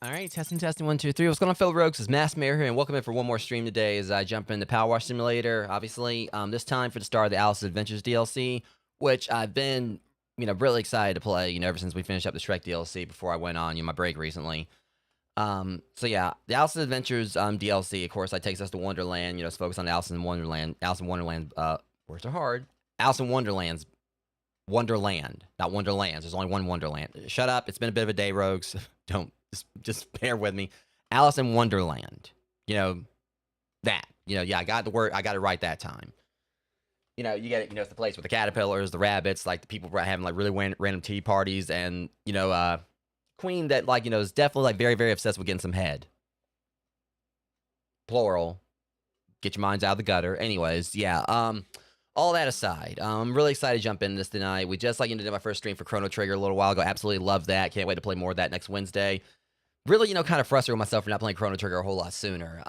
All right, testing, 1, 2, 3. What's going on, fellow rogues? It's Mass Mayor here, and welcome in for one more stream today as I jump into Powerwash Simulator. Obviously, this time for the start of the Alice's Adventures DLC, which I've been, really excited to play, ever since we finished up the Shrek DLC before I went on, my break recently. So yeah, the Alice's Adventures DLC, of course, that takes us to Wonderland. It's focused on Alice in Wonderland. Alice in Wonderland, words are hard. Alice in Wonderland's Wonderland, not Wonderlands. There's only one Wonderland. Shut up. It's been a bit of a day, rogues. Don't. Just bear with me. Alice in Wonderland. That. Yeah, I got the word. I got it right that time. You get it. It's the place with the caterpillars, the rabbits, like the people having like really random tea parties, and queen that is definitely like very, very obsessed with getting some head. Plural. Get your minds out of the gutter. Anyways, yeah. All that aside, I'm really excited to jump into this tonight. We just did my first stream for Chrono Trigger a little while ago. Absolutely love that. Can't wait to play more of that next Wednesday. Really, kind of frustrated with myself for not playing Chrono Trigger a whole lot sooner.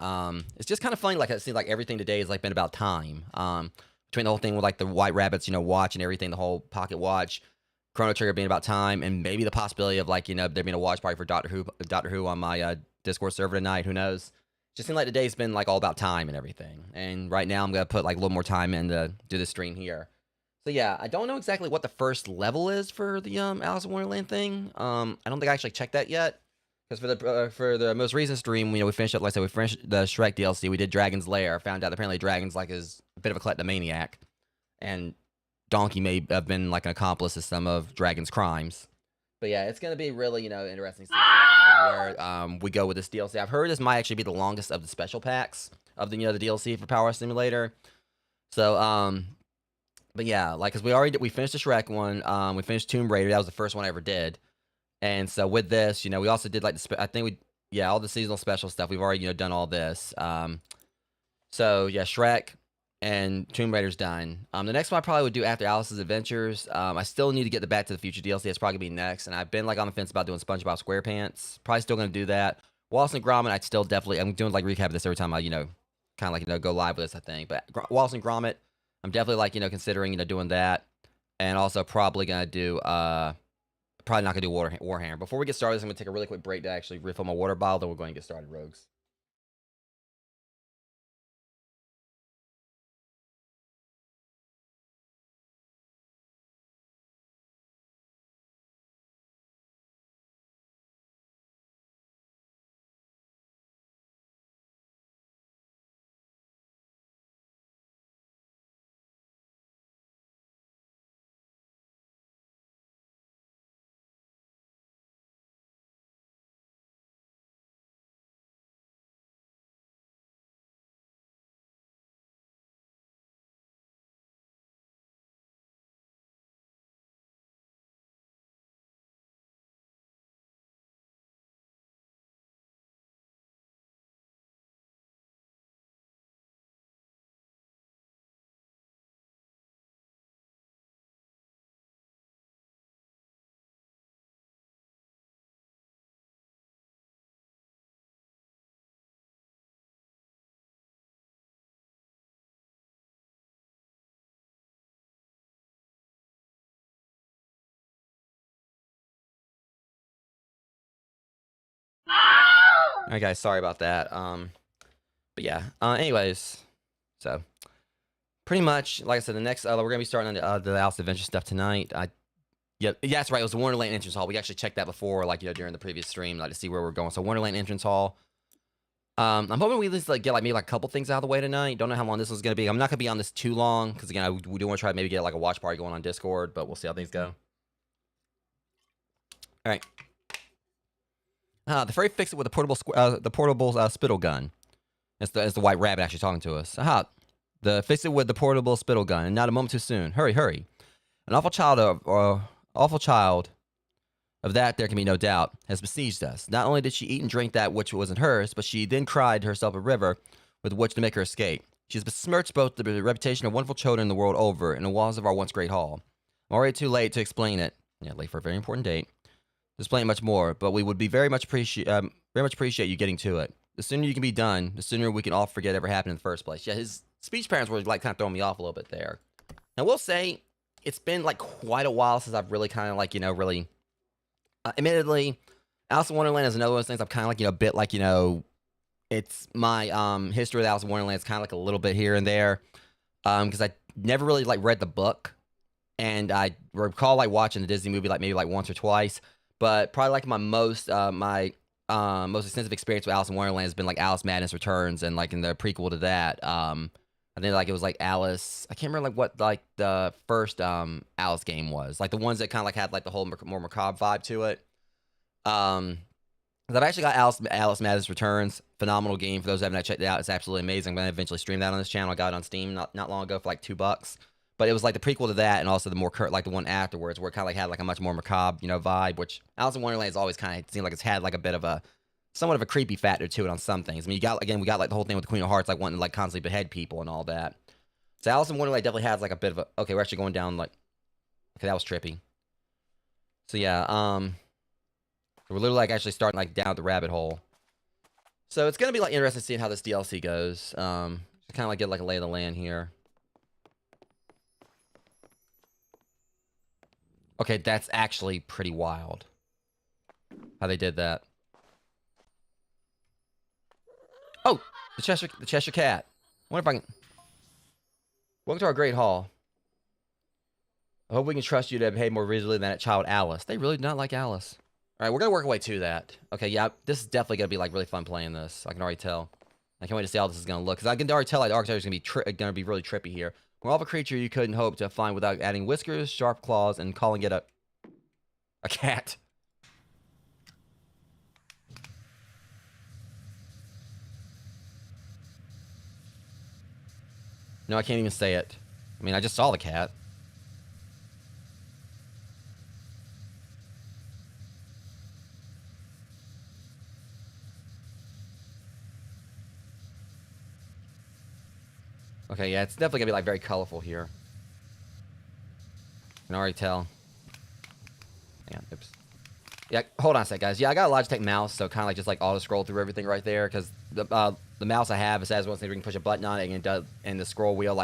It's just kind of funny, it seems like everything today has been about time. Between the whole thing with the White Rabbit's, watch and everything, the whole pocket watch, Chrono Trigger being about time, and maybe the possibility of there being a watch party for Doctor Who on my Discord server tonight. Who knows? Just seems like today's been all about time and everything. And right now I'm gonna put a little more time in to do the stream here. So yeah, I don't know exactly what the first level is for the Alice in Wonderland thing. I don't think I actually checked that yet. Because for the most recent stream, we finished up, we finished the Shrek DLC. We did Dragon's Lair. Found out that apparently Dragon's is a bit of a kleptomaniac, and Donkey may have been an accomplice to some of Dragon's crimes. But yeah, it's gonna be really interesting to see where we go with this DLC. I've heard this might actually be the longest of the special packs of the the DLC for Power Simulator. So but yeah, because we finished the Shrek one. We finished Tomb Raider. That was the first one I ever did. And so with this, we also did all the seasonal special stuff. We've already, done all this. So yeah, Shrek and Tomb Raider's done. The next one I probably would do after Alice's Adventures. I still need to get the Back to the Future DLC. That's probably gonna be next. And I've been on the fence about doing SpongeBob SquarePants. Probably still gonna do that. Wallace and Gromit, I'm doing recap of this every time I, kind of go live with this, I think. But Wallace and Gromit, I'm definitely considering, doing that. And also probably gonna do Probably not gonna do Warhammer. Before we get started, I'm gonna take a really quick break to actually refill my water bottle. Then we're going to get started, rogues. All right, guys. Sorry about that. But yeah. Anyways, so pretty much, like I said, the next we're gonna be starting on the Alice Adventure stuff tonight. Yeah, that's right. It was the Wonderland entrance hall. We actually checked that before, like during the previous stream, like to see where we're going. So Wonderland entrance hall. I'm hoping we at least get maybe a couple things out of the way tonight. Don't know how long this is gonna be. I'm not gonna be on this too long because again, we do want to try to maybe get a watch party going on Discord, but we'll see how things go. All right. The fairy fixed it with the portable spittle gun. It's the white rabbit actually talking to us. The fix it with the portable spittle gun, and not a moment too soon. Hurry, hurry! An awful child of that there can be no doubt has besieged us. Not only did she eat and drink that which wasn't hers, but she then cried herself a river with which to make her escape. She has besmirched both the reputation of wonderful children the world over and the walls of our once great hall. I'm already too late to explain it. Yeah, late for a very important date. To explain much more, but we would be very much appreciate you getting to it. The sooner you can be done, the sooner we can all forget ever happened in the first place. Yeah, his speech patterns were kind of throwing me off a little bit there. Now, we'll say it's been quite a while since I've really kind of really. Admittedly, Alice in Wonderland is another one of those things I'm kind of a bit it's my history with Alice in Wonderland is kind of a little bit here and there, because I never really read the book, and I recall watching the Disney movie maybe once or twice. But probably my most extensive experience with Alice in Wonderland has been Alice Madness Returns, and in the prequel to that, I think it was Alice. I can't remember what the first Alice game was, the ones that kind of had the whole more macabre vibe to it. I've actually got Alice Madness Returns, phenomenal game. For those who haven't checked it out, it's absolutely amazing. I'm gonna eventually stream that on this channel. I got it on Steam not long ago for $2. But it was the prequel to that, and also the more the one afterwards, where it kind of had a much more macabre, vibe. Which Alice in Wonderland has always kind of seemed it's had a bit of a somewhat of a creepy factor to it on some things. I mean, we got the whole thing with the Queen of Hearts, wanting to constantly behead people and all that. So Alice in Wonderland definitely has a bit of a. Okay, we're actually going down okay, that was trippy. So yeah, we're literally actually starting down the rabbit hole. So it's gonna be interesting seeing how this DLC goes. Kind of get a lay of the land here. Okay, that's actually pretty wild. How they did that. Oh, the Cheshire Cat. I wonder if I can. Welcome to our great hall. I hope we can trust you to behave more reasonably than that child Alice. They really do not like Alice. All right, we're gonna work our way to that. Okay, yeah, this is definitely gonna be really fun playing this. I can already tell. I can't wait to see how this is gonna look, because I can already tell the architecture is gonna be really trippy here. We're all of a creature you couldn't hope to find without adding whiskers, sharp claws, and calling it a cat. No, I can't even say it. I mean, I just saw the cat. Okay, yeah, it's definitely gonna be very colorful here. I can already tell. Yeah, oops. Yeah, hold on a sec, guys. Yeah, I got a Logitech mouse, so kind of just auto scroll through everything right there, because the mouse I have, it says once you can push a button on it, and the scroll wheel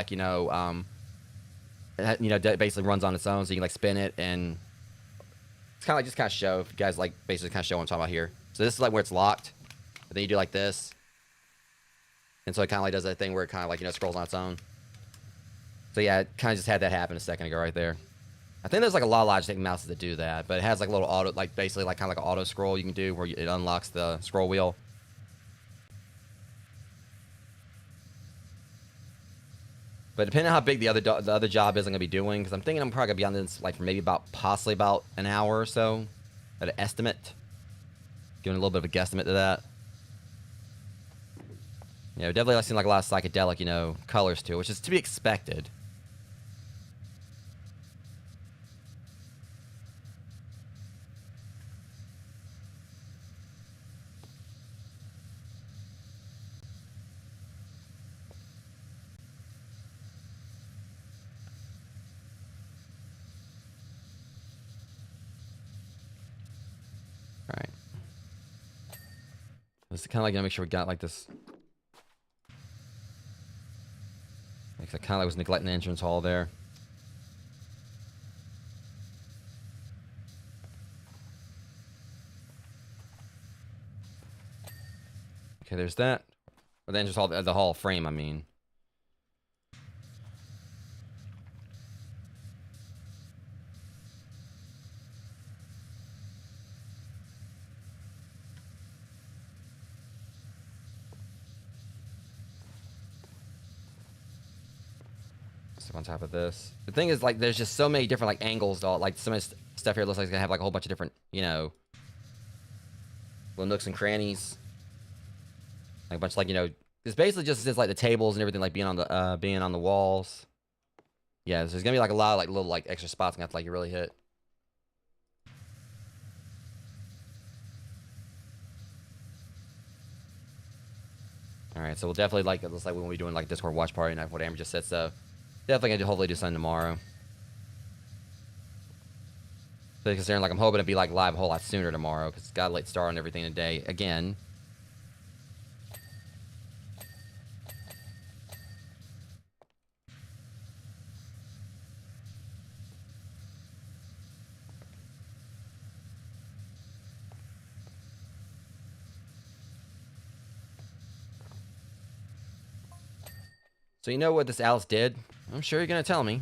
basically runs on its own, so you can spin it, and It's kind of like just kind of show if you guys like basically kind of show what I'm talking about here. So this is like where it's locked, and then you do like this, and so it kind of like does that thing where it kind of like scrolls on its own. So yeah, it kind of just had that happen a second ago right there. I think there's like a lot of Logitech mouses that do that, but it has like a little auto, like basically like kind of like an auto scroll you can do where it unlocks the scroll wheel. But depending on how big the other job is I'm gonna be doing, because I'm thinking I'm probably gonna be on this like for maybe possibly about an hour or so, at an estimate. Giving a little bit of a guesstimate to that. Yeah, definitely seems like a lot of psychedelic, colors to it, which is to be expected. Alright. Just kind of like make sure we got like this. I kind of like was neglecting the entrance hall there. Okay, there's that. Or the entrance hall, the hall frame, I mean. On top of this, the thing is like there's just so many different like angles to all, like some of this stuff here looks like it's gonna have like a whole bunch of different little nooks and crannies, like a bunch of, like it's basically just like the tables and everything like being on the walls. Yeah, so there's gonna be like a lot of like little like extra spots gonna have to like really hit. All right, so we'll definitely like it looks like we'll be doing like Discord watch party night, what Amber just said. So definitely gonna hopefully do something tomorrow. So considering like I'm hoping to be like live a whole lot sooner tomorrow because it's got a late start on everything today again. So you know what this Alice did? I'm sure you're gonna tell me.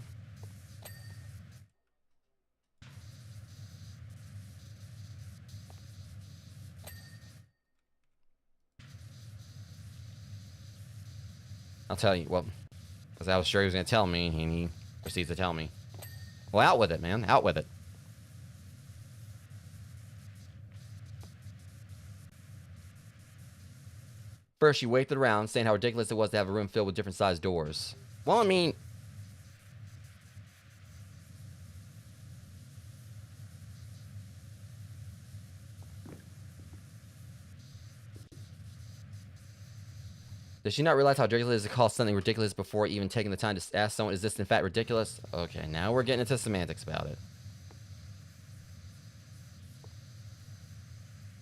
I'll tell you. Well, because I was sure he was gonna tell me, and he proceeds to tell me. Well, out with it, man. Out with it. First, she waited around, saying how ridiculous it was to have a room filled with different sized doors. Well, I mean, does she not realize how ridiculous it is to call something ridiculous before even taking the time to ask someone, is this in fact ridiculous? Okay, now we're getting into semantics about it.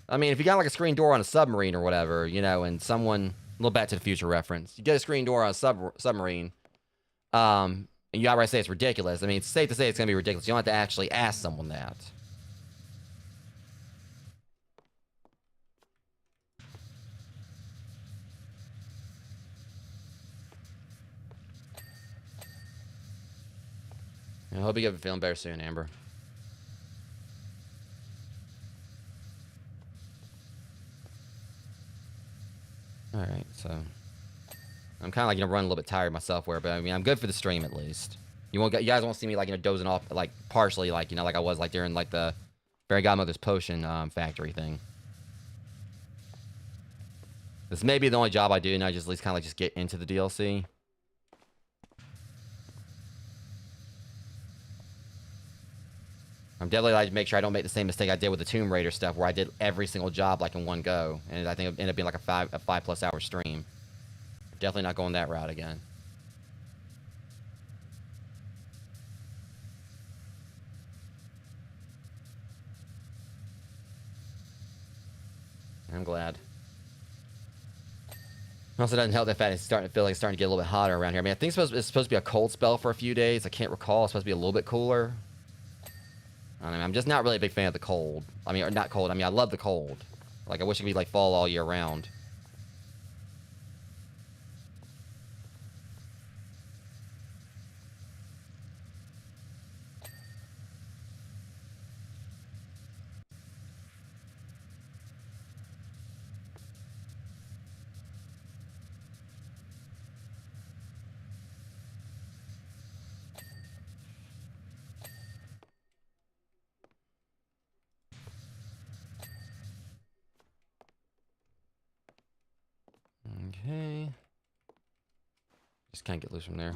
I mean, if you got like a screen door on a submarine or whatever, and someone, a little Back to the Future reference, you get a screen door on a submarine, and you outright say it's ridiculous. I mean, it's safe to say it's going to be ridiculous. You don't have to actually ask someone that. I hope you get feeling better soon, Amber. Alright, so I'm kind of like, running a little bit tired myself, but I mean, I'm good for the stream at least. You guys won't see me like, dozing off, like partially, like, like I was like during like the Fairy Godmother's Potion factory thing. This may be the only job I do, and I just at least kind of like just get into the DLC. I'm definitely like to make sure I don't make the same mistake I did with the Tomb Raider stuff, where I did every single job like in one go, and I think it ended up being like a 5+ hour stream. Definitely not going that route again. I'm glad. Also doesn't help the fact it's starting to feel like it's starting to get a little bit hotter around here. I mean, I think it's supposed to be a cold spell for a few days. I can't recall. It's supposed to be a little bit cooler. I mean, I'm just not really a big fan of the cold. I mean, or not cold. I mean, I love the cold. Like, I wish it could be, like, fall all year round. Okay. Just can't get loose from there.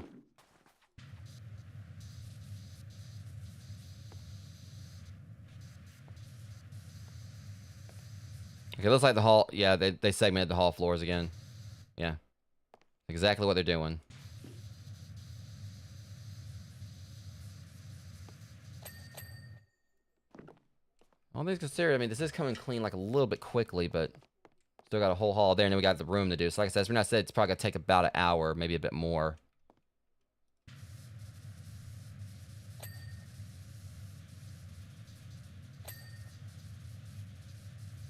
Okay, looks like the hall... Yeah, they segmented the hall floors again. Yeah. Exactly what they're doing. All things considered, I mean, this is coming clean like a little bit quickly, but still got a whole hall there, and then we got the room to do. So like I said, as Renata said, it's probably going to take about an hour, maybe a bit more.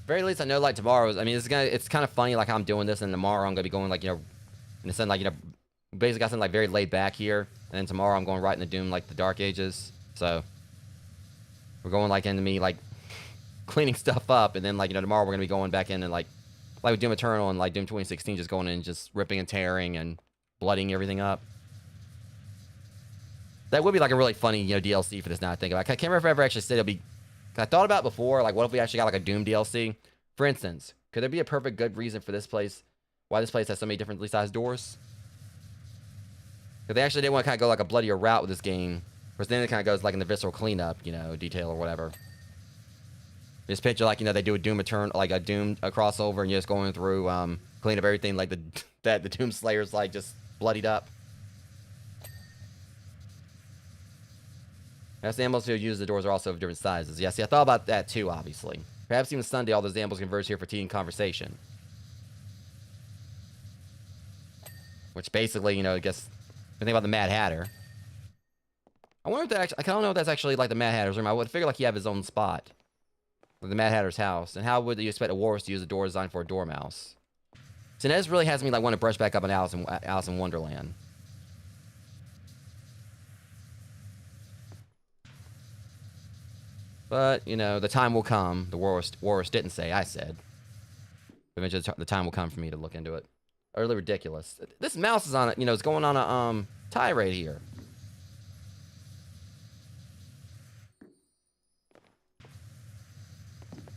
Very least, I know, like, tomorrow's... I mean, it's kind of funny, like, how I'm doing this, and tomorrow I'm going to be going, like, you know... In a sense, like, you know... Basically got something, like, very laid back here. And then tomorrow I'm going right into Doom, like, the Dark Ages. So... We're going, like, into me, like... cleaning stuff up, and then, like, you know, tomorrow we're going to be going back in and, like with Doom Eternal and, like, Doom 2016, just going in and just ripping and tearing and blooding everything up. That would be, like, a really funny, you know, DLC for this now I think about it. I can't remember if I ever actually said it'll be... I thought about it before, like, what if we actually got, like, a Doom DLC? For instance, could there be a perfect good reason for this place, why this place has so many differently sized doors? If they actually didn't want to kind of go, like, a bloodier route with this game, whereas then it kind of goes, like, in the visceral cleanup, you know, detail or whatever. Just picture, like, you know, they do a Doom Eternal, like a Doom crossover, and you're just going through, clean up everything, like, the Doom Slayer's, like, just bloodied up. As the animals who use the doors are also of different sizes. Yeah, see, I thought about that, too, obviously. Perhaps even Sunday, all those animals converge here for tea and conversation. Which basically, you know, I guess, think about the Mad Hatter. I wonder if that actually, I don't know if that's actually, like, the Mad Hatter's room. I would figure, like, he have his own spot. The Mad Hatter's house. And how would you expect a walrus to use a door designed for a dormouse? So this really has me, like, want to brush back up on Alice in Wonderland. But, you know, the time will come. The walrus didn't say, I said. Eventually the time will come for me to look into it. Utterly ridiculous. This mouse is on it, you know, it's going on a tirade here.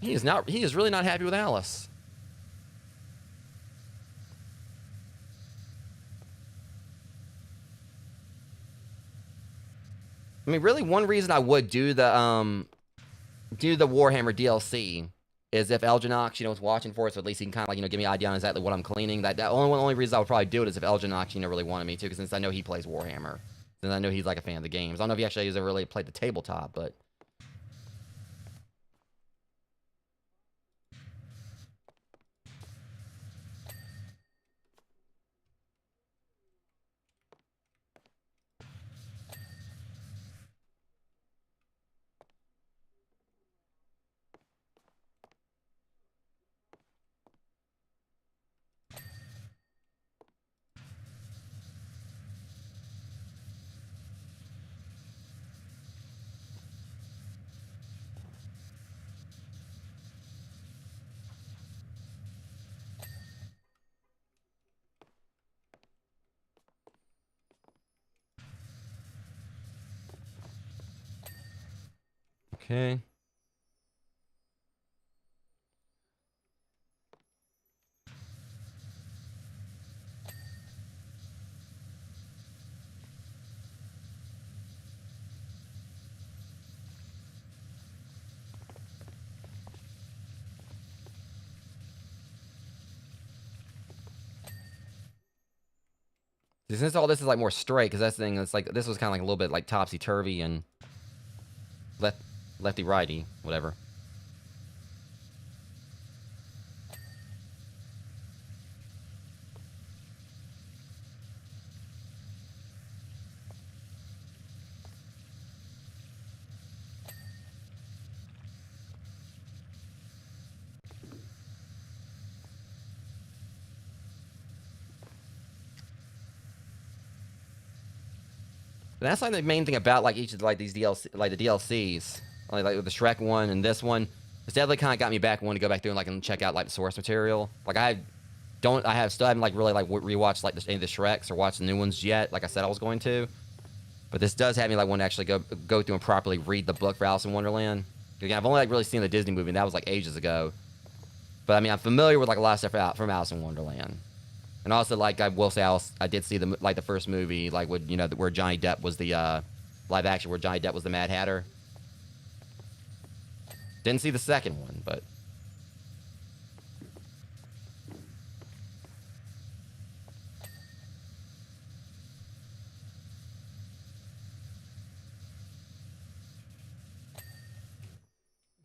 He is really not happy with Alice. I mean, really, one reason I would do the Warhammer DLC is if Elginox, you know, is watching for us, so at least he can kind of, like, you know, give me an idea on exactly what I'm cleaning. That only reason I would probably do it is if Elginox, you know, really wanted me to, because since I know he plays Warhammer. Since I know he's, like, a fan of the games. I don't know if he actually has ever really played the tabletop, but... Okay. Since all this is, like, more straight, because that's the thing, it's like, this was kind of like a little bit, like, topsy-turvy and lefty-righty, whatever. But that's like the main thing about like each of like these DLC, like the DLCs, like with the Shrek one and this one. It's definitely kind of got me back wanting to go back through and like and check out like the source material. Like I still haven't like really like rewatched like any of the Shreks or watched the new ones yet. Like I said I was going to, but this does have me like want to actually go through and properly read the book for Alice in Wonderland. Again, I've only like really seen the Disney movie, and that was like ages ago. But I mean, I'm familiar with like a lot of stuff out from Alice in Wonderland. And also, like, I will say, I did see the first movie, like, with, you know, where Johnny Depp was the, live action, where Johnny Depp was the Mad Hatter. Didn't see the second one, but...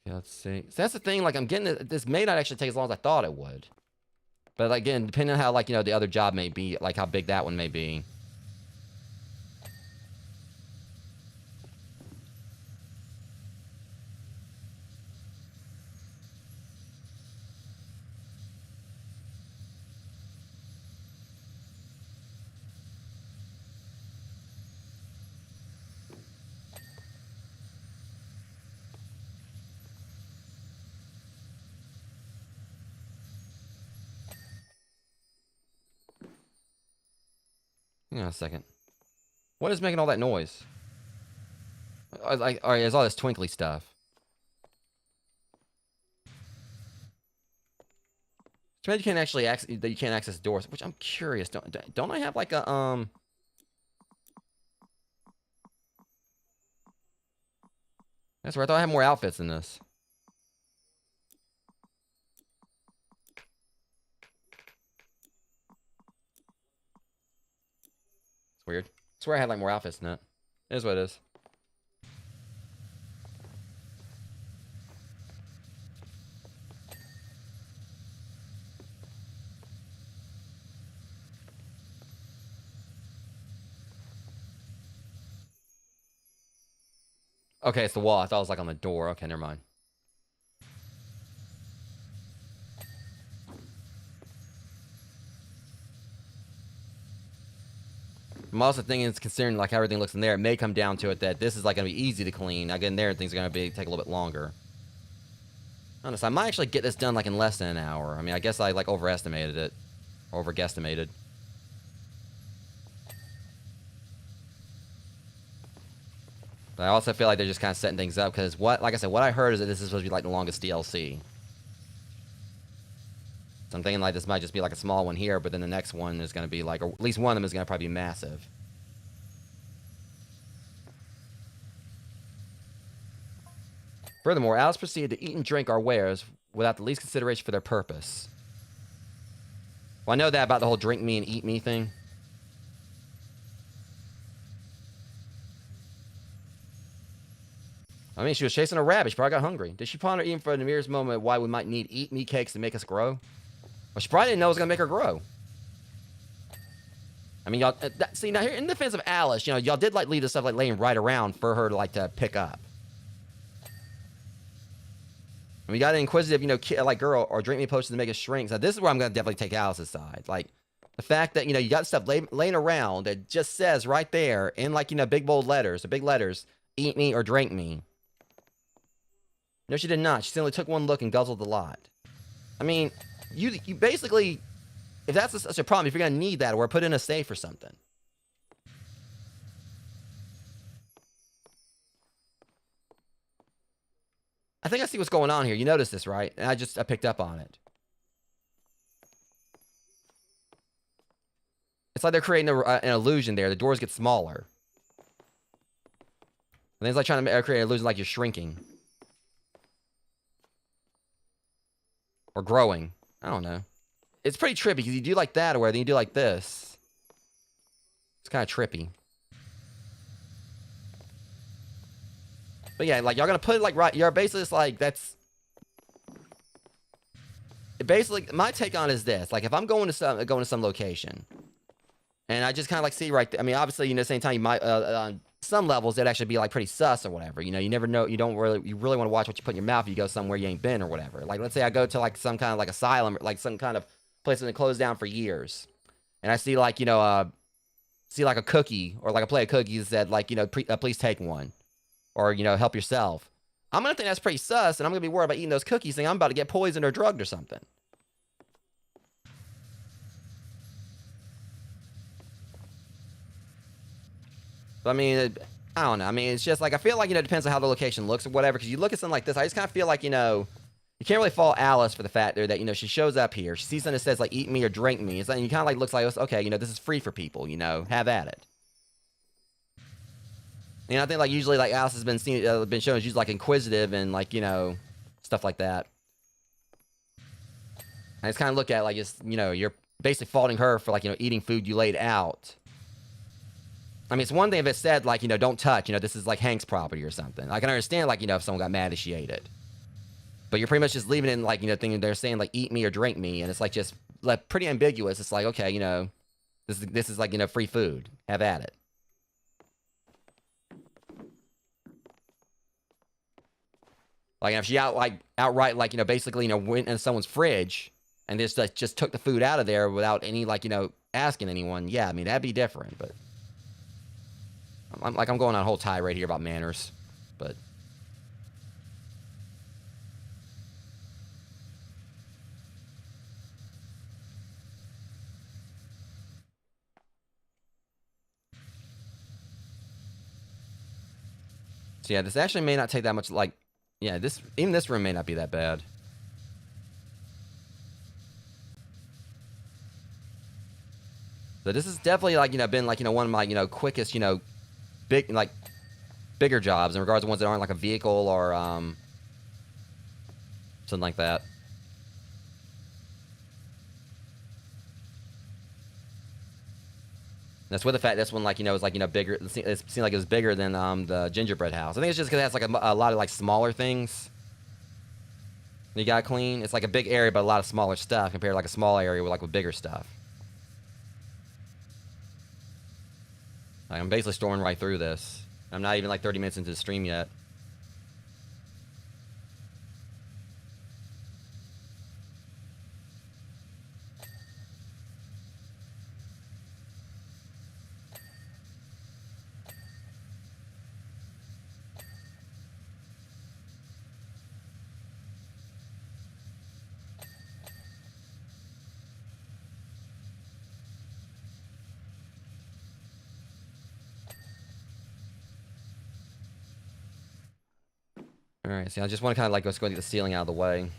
Okay, let's see. So that's the thing, like, I'm getting this may not actually take as long as I thought it would. But, like, again, depending on how, like, you know, the other job may be, like, how big that one may be. Hang on a second. What is making all that noise? Like, all right, there's all this twinkly stuff. So you can't actually access doors, which I'm curious. Don't I have like a That's right. I thought I had more outfits in this. It's weird. I swear I had like more outfits than that. It is what it is. Okay, it's the wall. I thought it was like on the door. Okay, never mind. I'm also thinking, it's considering like how everything looks in there, it may come down to it that this is like gonna be easy to clean. Again, there things are gonna take a little bit longer. Honestly, I might actually get this done like in less than an hour. I mean, I guess I like overestimated it, or overguesstimated. But I also feel like they're just kind of setting things up because like I said, what I heard is that this is supposed to be like the longest DLC. So I'm thinking like this might just be like a small one here, but then the next one is going to be like, or at least one of them is going to probably be massive. Furthermore, Alice proceeded to eat and drink our wares without the least consideration for their purpose. Well, I know that about the whole drink me and eat me thing. I mean, she was chasing a rabbit. She probably got hungry. Did she ponder even for the merest moment why we might need eat me cakes to make us grow? Well, she probably didn't know it was going to make her grow. I mean, y'all... see, now here, in defense of Alice, you know, y'all did, like, leave this stuff, like, laying right around for her to, like, to pick up. And we got an inquisitive, you know, like, girl, or drink me potions to make us shrink. So this is where I'm going to definitely take Alice's side. Like, the fact that, you know, you got stuff laying around that just says right there in, like, you know, big bold letters, or big letters, eat me or drink me. No, she did not. She simply took one look and guzzled the lot. I mean, you basically, if that's such a problem, if you're going to need that, or put in a safe or something. I think I see what's going on here. You notice this, right? And I picked up on it. It's like they're creating an illusion there. The doors get smaller. And it's like trying to create an illusion like you're shrinking. Or growing. I don't know. It's pretty trippy because you do like that, or then you do like this. It's kind of trippy. But yeah, like, y'all gonna put it like right. You're basically just like, that's. Basically, my take on it is this: like, if I'm going to some location, and I just kind of like see right there. I mean, obviously, you know, at the same time, you might on some levels it'd actually be like pretty sus or whatever. You know, you never know. You really want to watch what you put in your mouth if you go somewhere you ain't been or whatever. Like, let's say I go to like some kind of like asylum, like some kind of place that's been closed down for years, and I see like, you know, see like a cookie or like a plate of cookies that like, you know, please take one, or, you know, help yourself, I'm gonna think that's pretty sus, and I'm gonna be worried about eating those cookies, thinking I'm about to get poisoned or drugged or something. But I mean, I don't know. I mean, it's just like, I feel like, you know, it depends on how the location looks or whatever. Because you look at something like this, I just kind of feel like, you know, you can't really fault Alice for the fact there that, you know, she shows up here, she sees something that says like eat me or drink me. It's like, you kind of like looks like, okay, you know, this is free for people, you know, have at it. You know, I think like usually like Alice has been shown as usually like inquisitive and like, you know, stuff like that. I just kind of look at it like, it's, you know, you're basically faulting her for like, you know, eating food you laid out. I mean, it's one thing if it said like, you know, don't touch, you know, this is like Hank's property or something. I can understand like, you know, if someone got mad if she ate it. But you're pretty much just leaving it in like, you know, thinking they're saying like eat me or drink me, and it's like just like pretty ambiguous. It's like, okay, you know, this is like, you know, free food. Have at it. Like if she outright like, you know, basically, you know, went in someone's fridge and just took the food out of there without any like, you know, asking anyone, yeah, I mean, that'd be different. But I'm going on a whole tirade here about manners, but so yeah, this actually may not take that much. Like, yeah, even this room may not be that bad. So this is definitely like, you know, been like, you know, one of my, you know, quickest, you know, bigger jobs in regards to ones that aren't like a vehicle or something like that. That's with the fact this one, like, you know, is like, you know, bigger. It seemed like it was bigger than the gingerbread house. I think it's just because it has like a lot of like smaller things you gotta clean. It's like a big area, but a lot of smaller stuff compared to like a small area with bigger stuff. Like, I'm basically storming right through this. I'm not even like 30 minutes into the stream yet. Alright, see, I just want to kind of like go get the ceiling out of the way.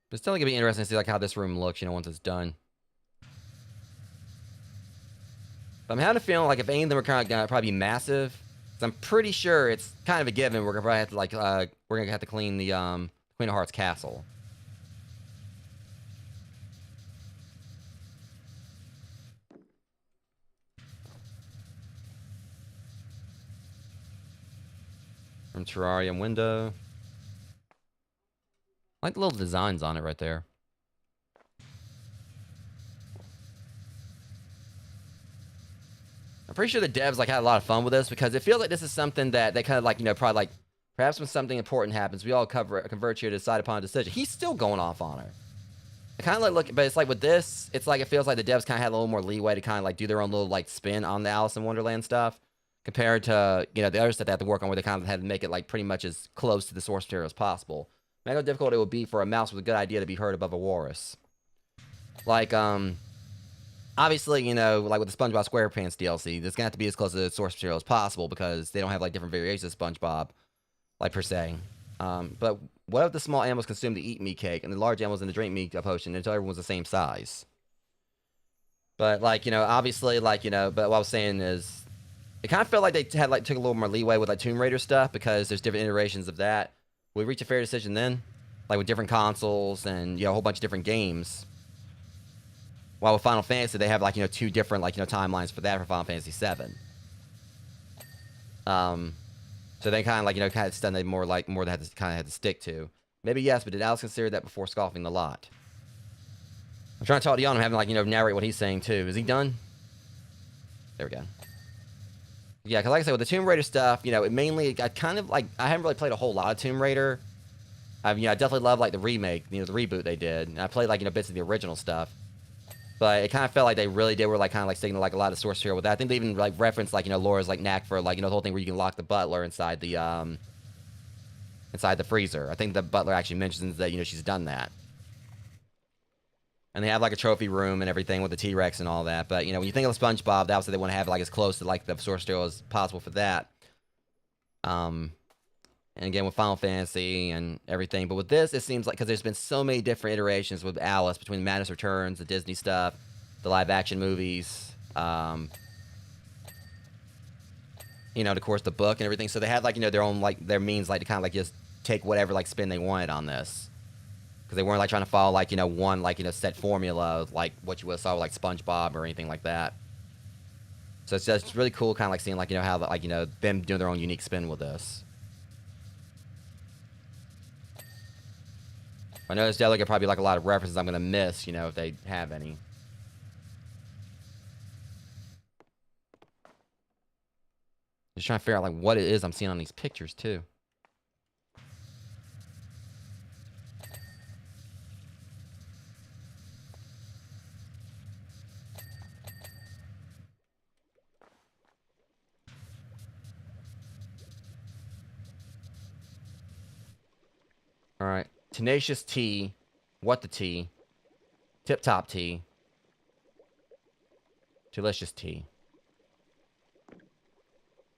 But it's still gonna be interesting to see like how this room looks, you know, once it's done. But I'm having a feeling like if any of them are kind of gonna probably be massive, 'cause I'm pretty sure it's kind of a given we're gonna probably have to like we're gonna have to clean the Queen of Hearts castle. From terrarium window. I like the little designs on it right there. I'm pretty sure the devs like had a lot of fun with this because it feels like this is something that they kind of like, you know, probably like perhaps when something important happens, we all converge here to decide upon a decision. He's still going off on her. I kind of like look, but it's like with this, it's like it feels like the devs kind of had a little more leeway to kind of like do their own little like spin on the Alice in Wonderland stuff compared to, you know, the other stuff they had to work on where they kind of had to make it like pretty much as close to the source material as possible. Imagine how difficult it would be for a mouse with a good idea to be heard above a walrus. Like, obviously, you know, like with the SpongeBob SquarePants DLC, it's gonna have to be as close to the source material as possible because they don't have like different variations of SpongeBob, like per se. But what if the small animals consume the eat me cake and the large animals in the drink me potion until everyone's the same size? But like, you know, obviously, like, you know, but what I was saying is, it kind of felt like they had like took a little more leeway with like Tomb Raider stuff because there's different iterations of that. Will we reach a fair decision then? Like with different consoles and, you know, a whole bunch of different games. While with Final Fantasy, they have like, you know, two different like, you know, timelines for that for Final Fantasy VII. So they kind of like, you know, kind of stuff they more they had to kind of had to stick to. Maybe yes, but did Alice consider that before scoffing the lot? I'm trying to talk to Yon. I'm having like, you know, narrate what he's saying too. Is he done? There we go. Yeah, because like I said, with the Tomb Raider stuff, you know, it mainly, I kind of like, I haven't really played a whole lot of Tomb Raider. I definitely love like the remake, you know, the reboot they did. And I played like, you know, bits of the original stuff. But it kind of felt like they really did were like kind of like sticking to like a lot of source material with that. I think they even like referenced like, you know, Laura's like knack for like, you know, the whole thing where you can lock the butler inside the freezer. I think the butler actually mentions that, you know, she's done that. And they have like a trophy room and everything with the T-Rex and all that. But, you know, when you think of SpongeBob, obviously they want to have it like as close to like the source material as possible for that. And again, with Final Fantasy and everything. But with this, it seems like, because there's been so many different iterations with Alice, between Madness Returns, the Disney stuff, the live-action movies, you know, and of course, the book and everything. So they had, like, you know, their own, like, their means, like, to kind of, like, just take whatever, like, spin they wanted on this. Because they weren't, like, trying to follow, like, you know, one, like, you know, set formula, like what you would have saw with, like, SpongeBob or anything like that. So it's just really cool, kind of, like, seeing, like, you know, how, like, you know, them doing their own unique spin with this. I know there's definitely probably like a lot of references I'm gonna miss, you know, if they have any. Just trying to figure out like what it is I'm seeing on these pictures too. All right, Tenacious Tea, What the Tea, Tip Top Tea, Delicious Tea.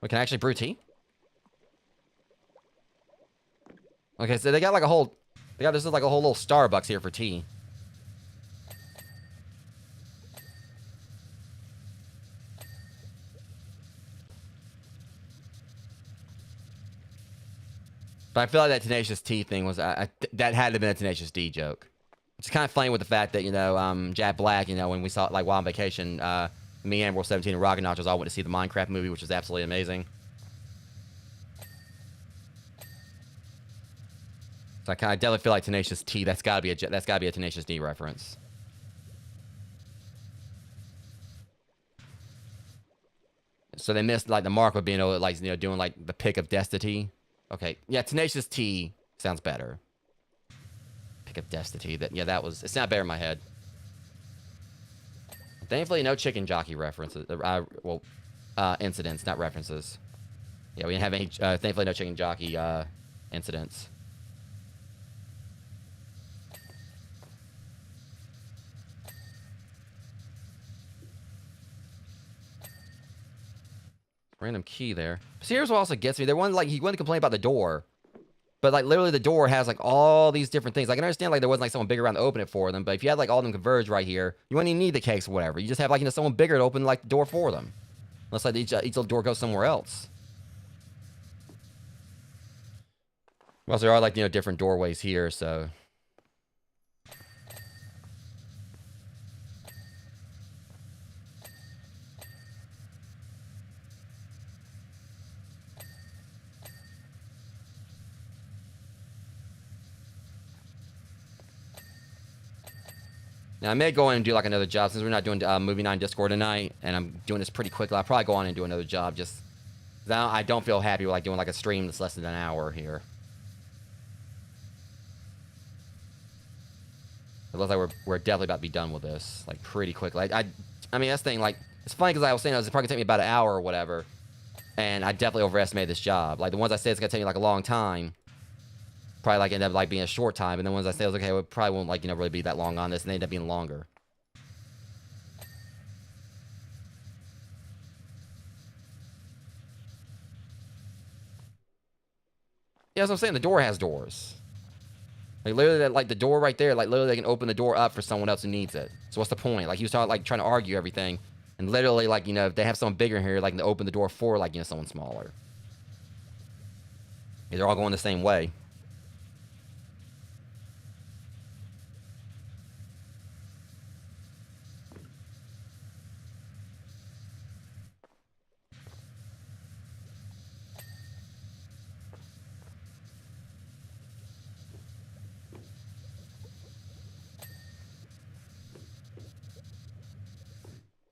We can actually brew tea? Okay, so they got like a whole, this is like a whole little Starbucks here for tea. But I feel like that Tenacious Tea thing was, that had to have been a Tenacious D joke. It's kind of funny with the fact that, you know, Jack Black, you know, when we saw it, like, while on vacation, me and World 17 and Rocket Nachos all went to see the Minecraft movie, which was absolutely amazing. So I definitely feel like Tenacious T, that's gotta be a Tenacious D reference. So they missed, like, the mark of being able to, like, you know, doing, like, the pick of Destiny. Okay, yeah, Tenacious T sounds better. Pick of Destiny, it's not better in my head. Thankfully, no chicken jockey references. Incidents, not references. Yeah, we didn't have any. Thankfully, no chicken jockey incidents. Random key there. So here's what also gets me. He wanted to complain about the door. But, like, literally the door has, like, all these different things. Like, I can understand, like, there wasn't, like, someone bigger around to open it for them. But if you had, like, all of them converge right here, you wouldn't even need the cakes or whatever. You just have, like, you know, someone bigger to open, like, the door for them. Unless, like, each little door goes somewhere else. Well, there are, like, you know, different doorways here, so... Now, I may go in and do, like, another job, since we're not doing Movie 9 Discord tonight, and I'm doing this pretty quickly. I'll probably go on and do another job, just... I don't feel happy with, like, doing, like, a stream that's less than an hour here. It looks like we're definitely about to be done with this, like, pretty quickly. I mean, that's the thing, like... It's funny, because I was saying it's probably going to take me about an hour or whatever, and I definitely overestimated this job. Like, the ones I said it's going to take me, like, a long time... Probably, like, end up, like, being a short time. And then once I say, okay, it probably won't, like, you know, really be that long on this. And they end up being longer. Yeah, that's what I'm saying. The door has doors. Like, literally, like, the door right there, like, literally, they can open the door up for someone else who needs it. So what's the point? Like, he was talking, like, trying to argue everything. And literally, like, you know, if they have someone bigger in here, like, to open the door for, like, you know, someone smaller. Yeah, they're all going the same way.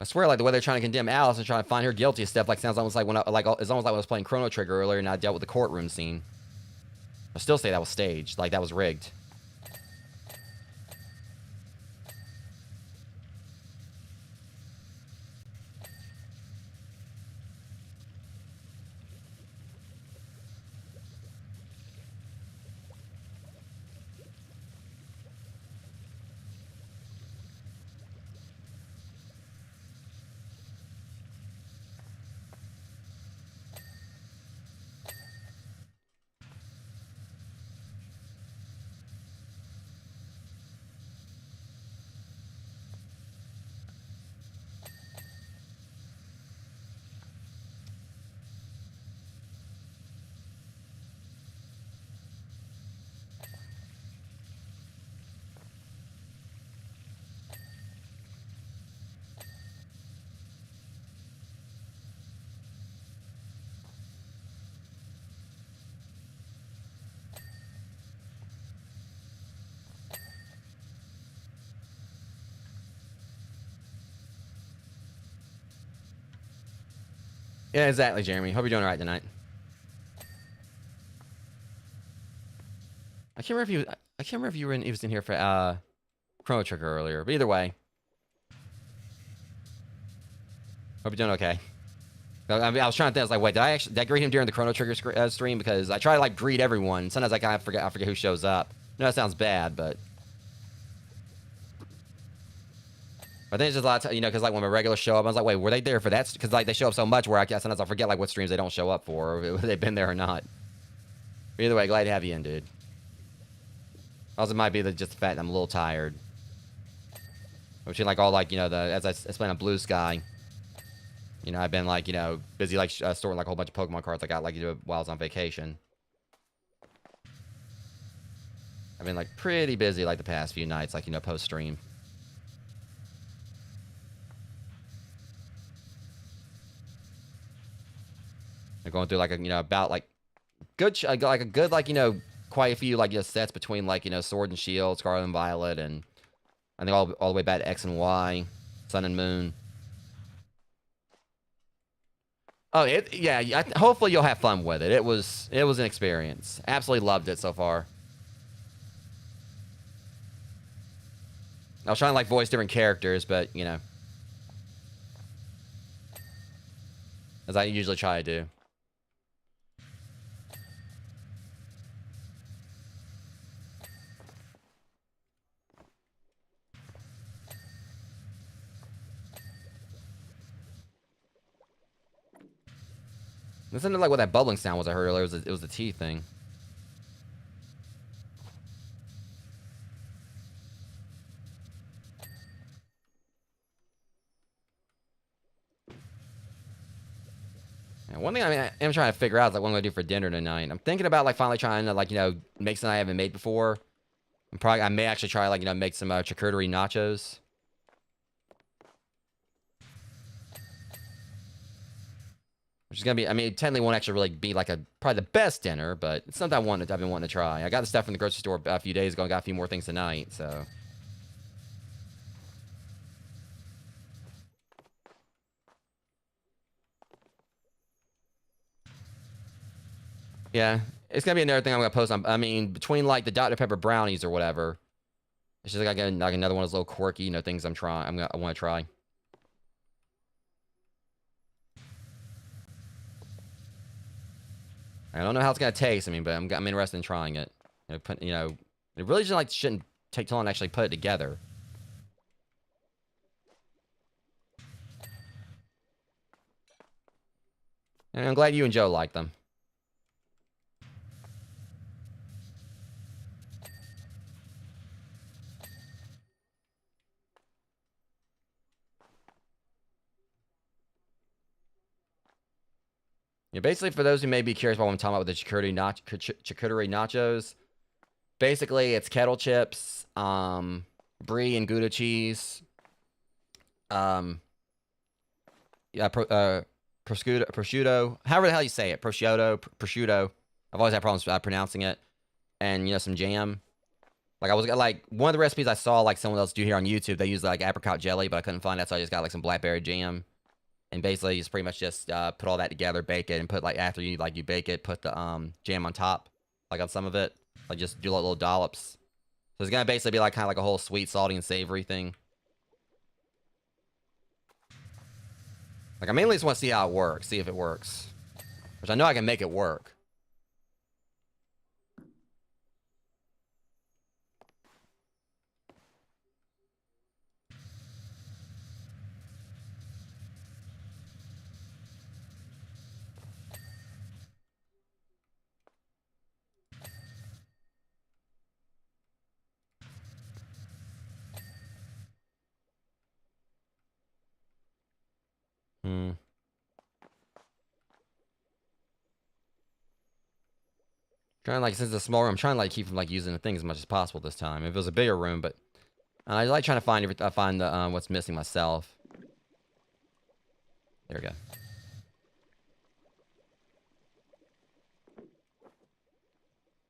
I swear, like the way they're trying to condemn Alice and trying to find her guilty of stuff, like sounds almost like when it's almost like when I was playing Chrono Trigger earlier and I dealt with the courtroom scene. I still say that was staged, like that was rigged. Yeah, exactly, Jeremy. Hope you're doing all right tonight. I can't remember if you were he was in here for Chrono Trigger earlier, but either way, hope you're doing okay. I mean, I was trying to think. I was like, wait, did I greet him during the Chrono Trigger stream? Because I try to like greet everyone. Sometimes I kind of forget who shows up. No, that sounds bad, but I think it's just a lot of because like when my regulars show up, I was like, wait, were they there for that? Because like they show up so much where sometimes I forget like what streams they don't show up for, or if they've been there or not. But either way, glad to have you in, dude. Also, it might be just the fact that I'm a little tired. Between like all like as I explained on Blue Sky, I've been like busy like storing like a whole bunch of Pokemon cards I got like while I was on vacation. I've been like pretty busy like the past few nights, like post stream. I'm going through like a about like good like a good like quite a few like sets between like Sword and Shield, Scarlet and Violet, and I think all the way back to X and Y, Sun and Moon. Oh, yeah. Hopefully you'll have fun with it. It was an experience. Absolutely loved it so far. I was trying to like voice different characters, but as I usually try to do. It sounded like what that bubbling sound was I heard earlier. It was the tea thing. And one thing I am trying to figure out is like what I'm gonna do for dinner tonight. I'm thinking about like finally trying to like make something I haven't made before. I may actually try like make some charcuterie nachos. Which is gonna be, I mean, it technically won't actually really be like probably the best dinner, but it's something I've been wanting to try. I got the stuff from the grocery store a few days ago and got a few more things tonight, so. Yeah, it's gonna be another thing I'm gonna post on. I mean, between like the Dr. Pepper brownies or whatever, it's just like another one of those little quirky, things I want to try. I don't know how it's gonna taste. I mean, but I'm interested in trying it. It really just like shouldn't take too long to actually put it together. And I'm glad you and Joe like them. Yeah, basically, for those who may be curious about what I'm talking about with the charcuterie nachos, basically it's kettle chips, brie and Gouda cheese, yeah, prosciutto, however the hell you say it, prosciutto. I've always had problems pronouncing it, and some jam. Like I was like one of the recipes I saw like someone else do here on YouTube. They use like apricot jelly, but I couldn't find that, so I just got like some blackberry jam, and basically just pretty much just put all that together, bake it, and put like after you like you bake it, put the jam on top, like on some of it, like just do little dollops. So it's gonna basically be like kind of like a whole sweet, salty, and savory thing. Like I mainly just want to see how it works, see if it works, which I know I can make it work. Hmm. Trying like since it's a small room, I'm trying to like keep from like using the thing as much as possible this time. If it was a bigger room, but I like trying to find the what's missing myself. There we go.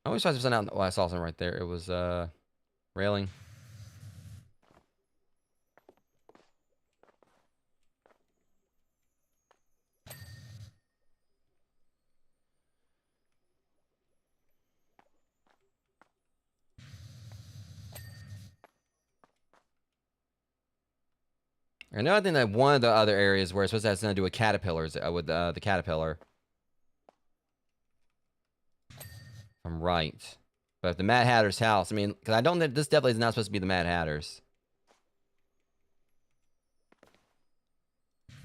I always try to send out. Oh, I saw something right there. It was railing. I know I think that one of the other areas where it's supposed to have something to do with caterpillars, with the caterpillar. I'm right. But if the Mad Hatter's house, I mean, because I don't think this definitely is not supposed to be the Mad Hatter's.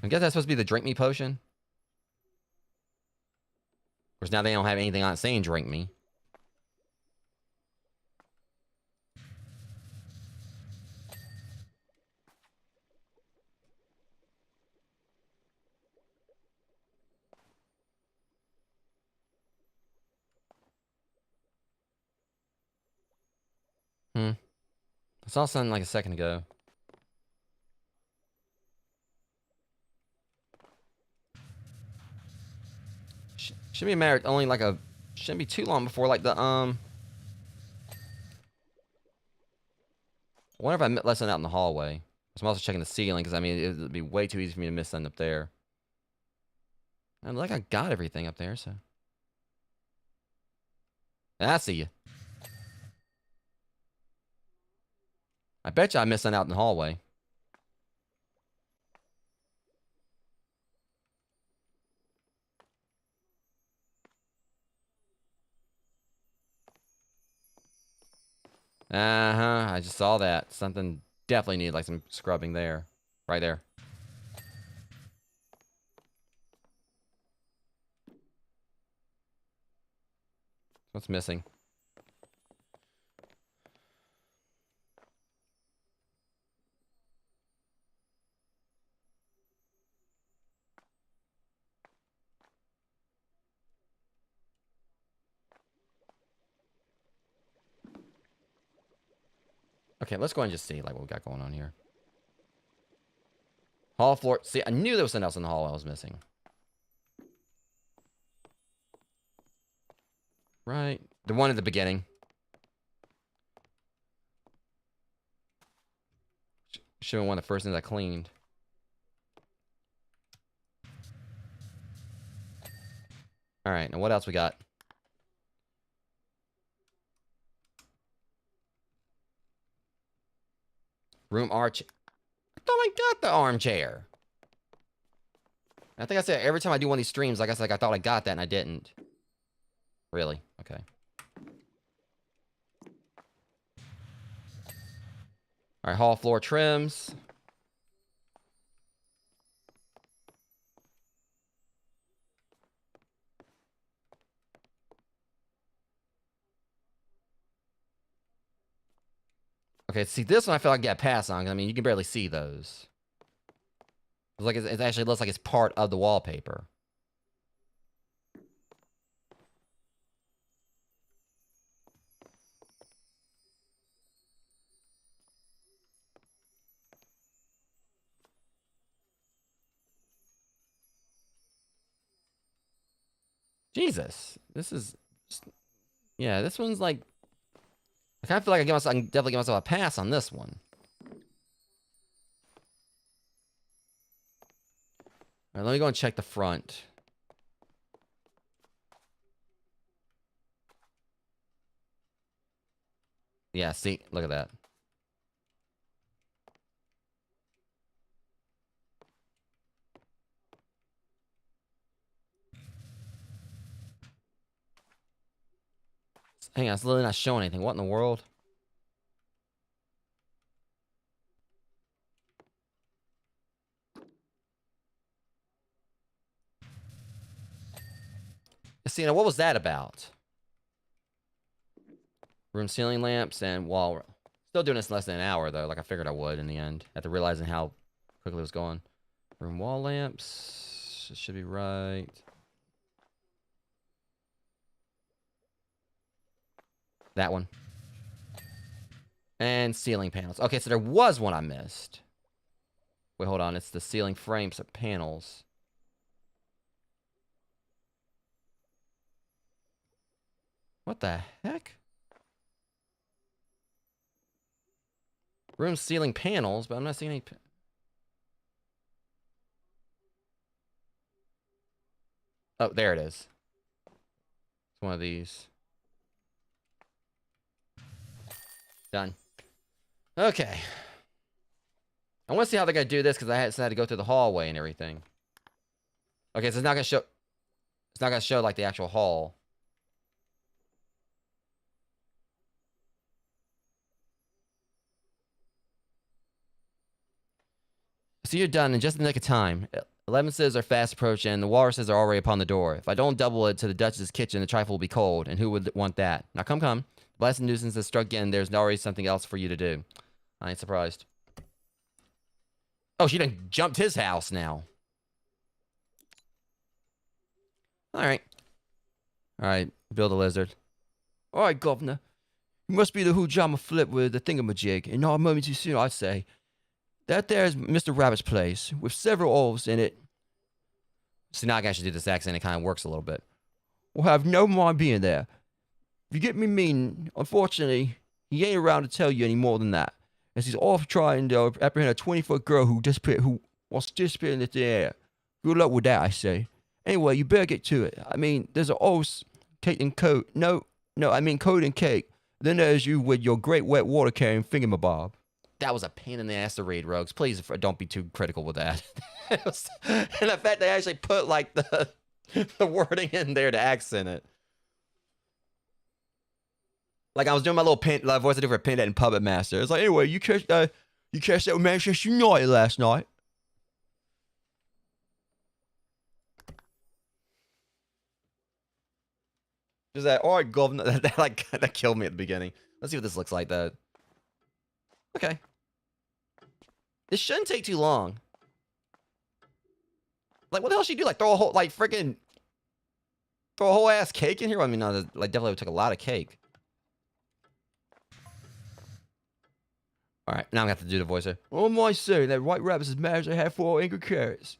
I guess that's supposed to be the drink me potion. Of course, now they don't have anything on it saying drink me. Hmm. I saw something like a second ago. Shouldn't be a matter only like a shouldn't be too long before like the I wonder if I left something out in the hallway. I'm also checking the ceiling because I mean it would be way too easy for me to miss something up there. And like I got everything up there, so I see you. I bet you I missed something out in the hallway. Uh-huh. I just saw that. Something definitely needed like some scrubbing there. Right there. What's missing? Okay, let's go and just see like what we got going on here. Hall floor. See, I knew there was something else in the hall I was missing. Right. The one at the beginning. Should have been one of the first things I cleaned. Alright, now what else we got? Room arch. I thought I got the armchair. I think I said every time I do one of these streams, like I said, I thought I got that and I didn't. Really? Okay. Alright, hall floor trims. Okay, see this one I feel like I get a pass on. I mean, you can barely see those. It's like it actually looks like it's part of the wallpaper. Jesus. This is... Yeah, this one's like... I kind of feel like I can definitely give myself a pass on this one. All right, let me go and check the front. Yeah, see, look at that. Hang on, it's literally not showing anything. What in the world? See, now what was that about? Room ceiling lamps and wall. Still doing this in less than an hour, though, like I figured I would in the end, after realizing how quickly it was going. Room wall lamps. It should be right. That one. And ceiling panels. Okay, so there was one I missed. Wait, hold on. It's the ceiling frames of panels. What the heck? Room ceiling panels, but I'm not seeing any... Oh, there it is. It's one of these. Done. Okay. I want to see how they're going to do this because I had to go through the hallway and everything. Okay, so it's not going to show... It's not going to show, like, the actual hall. So you're done in just the nick of time. 11s are fast approaching, and the walruses are already upon the door. If I don't double it to the Duchess's kitchen, the trifle will be cold, and who would want that? Now come. The blessed nuisance has struck again. There's already something else for you to do. I ain't surprised. Oh, she done jumped his house now. Alright, build a lizard. Alright, governor. You must be the Hujama flip with the thingamajig, and not a moment too soon, I'd say. That there is Mr. Rabbit's place, with several oaths in it. See, now I can actually do this accent. It kind of works a little bit. We'll have no mind being there. If you get me mean, unfortunately, he ain't around to tell you any more than that, as he's off trying to apprehend a 20-foot girl who wants to disappear in the air. Good luck with that, I say. Anyway, you better get to it. I mean, there's an oath, cake and coat. No, I mean coat and cake. Then there's you with your great wet water carrying thingamabob. That was a pain in the ass to read, Rogues. Please don't be too critical with that. And the fact they actually put, like, the wording in there to accent it. Like, I was doing my little voice I do for Pin and Puppet Master. It's like, anyway, you catch that with Manchester United last night. Just that, alright, governor. That killed me at the beginning. Let's see what this looks like, though. Okay. This shouldn't take too long. Like, what the hell should you do? Like, throw a whole, like, freaking... Throw a whole ass cake in here? I mean, no, like, definitely took a lot of cake. Alright, now I'm gonna have to do the voice here. Oh my say, that white rabbit's as mad as I have 4 angry carrots.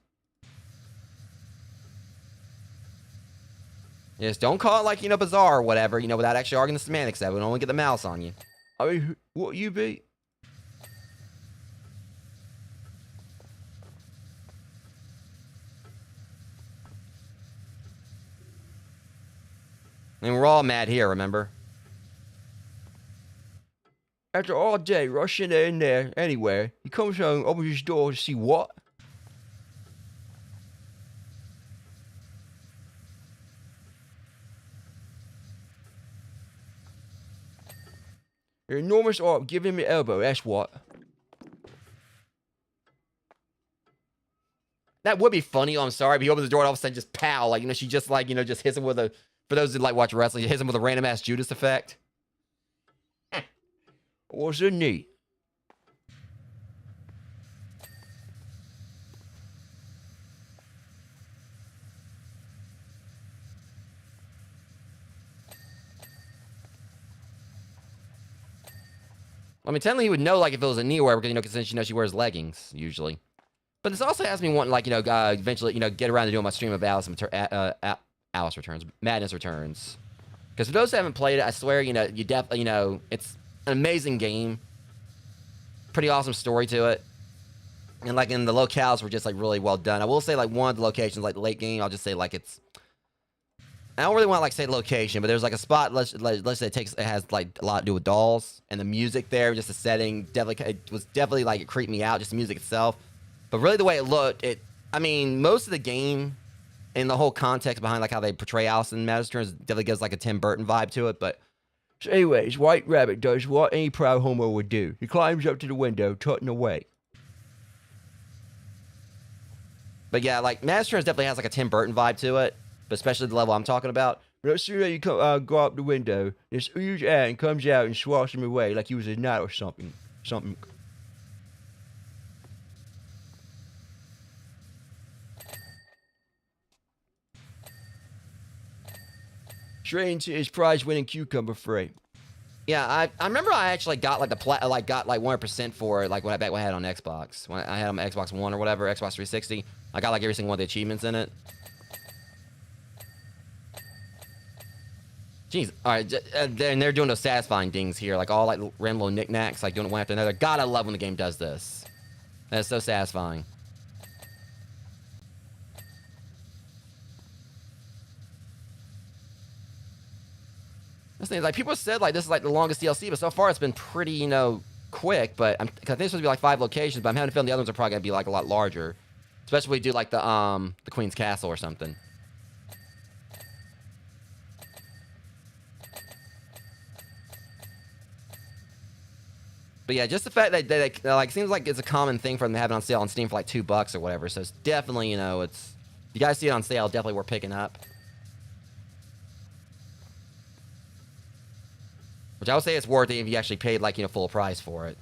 Yes, don't call it, like, you know, bizarre or whatever, you know, without actually arguing the semantics of it. We'll only get the mouse on you. I mean, what you be? I mean, we're all mad here, remember? After all day rushing in there anywhere, he comes home, opens his door to see what? An enormous arm giving him an elbow, that's what. That would be funny, I'm sorry, but he opens the door and all of a sudden just pow, like, you know, she just, like, you know, just hits him with a, for those who like watch wrestling, hits him with a random ass Judas effect. Was it neat? I mean, technically he would know, like, if it was a knee or whatever, because, you know, since, you know, she wears leggings, usually. But this also has me wanting, like, you know, eventually, you know, get around to doing my stream of Alice Returns, Madness Returns. Because for those who haven't played it, I swear, you know, you definitely, you know, it's an amazing game. Pretty awesome story to it. And like in the locales were just like really well done. I will say like one of the locations, like the late game, I'll just say like it's. I don't really want to like say location, but there's like a spot. Let's say it has like a lot to do with dolls and the music there, just the setting. Definitely, it was definitely like it creeped me out, just the music itself. But really, the way it looked, I mean, most of the game and the whole context behind like how they portray Alice in Madness Returns definitely gives like a Tim Burton vibe to it. But so anyways, White Rabbit does what any proud homo would do. He climbs up to the window, tutting away. But yeah, like Madness Returns definitely has like a Tim Burton vibe to it. But especially the level I'm talking about. But as soon as you go up the window, this huge ant comes out and swats him away like he was a gnat or something. Straight into his prize-winning cucumber frame. Yeah, I remember I actually got like got like 100% for it like when I had on Xbox. When I had on Xbox One or whatever, Xbox 360. I got like every single one of the achievements in it. Jeez, all right, and they're doing those satisfying things here, like all like random little knickknacks, like doing it one after another. God, I love when the game does this. That's so satisfying. This thing, like people said, like this is like the longest DLC, but so far it's been pretty, you know, quick. But I think it's supposed to be like 5 locations, but I'm having a feeling the other ones are probably gonna be like a lot larger, especially if we do like the Queen's Castle or something. But yeah, just the fact that they like seems like it's a common thing for them to have it on sale on Steam for like $2 or whatever. So it's definitely, you know, it's you guys see it on sale, definitely worth picking up. Which I would say it's worth it if you actually paid like, you know, full price for it.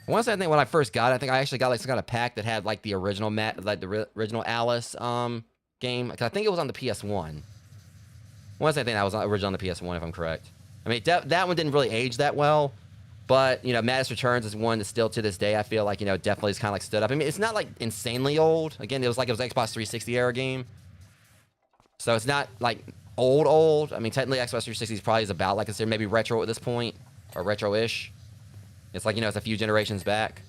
Once I think when I first got it, I think I actually got like some kind of pack that had like the original original Alice game. I think it was on the PS1. Once I think that was original on the PS1, if I'm correct. I mean, that one didn't really age that well, but you know, Madness Returns is one that still to this day I feel like, you know, definitely is kind of like stood up. I mean, it's not like insanely old. Again, it was an Xbox 360 era game, so it's not like old. I mean, technically Xbox 360 is probably about like considered maybe retro at this point or retro-ish. It's like, you know, it's a few generations back.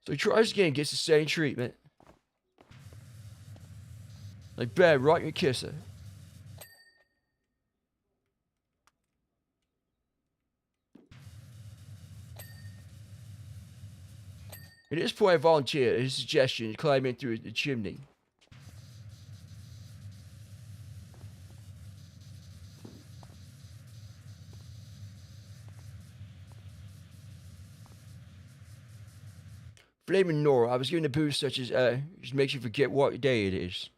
So he tries again, gets the same treatment. Like, bad, right in your kisser. At this point, I volunteered his suggestion to climb in through the chimney. Flaming Nora, I was given a boost such as, just makes you forget what day it is.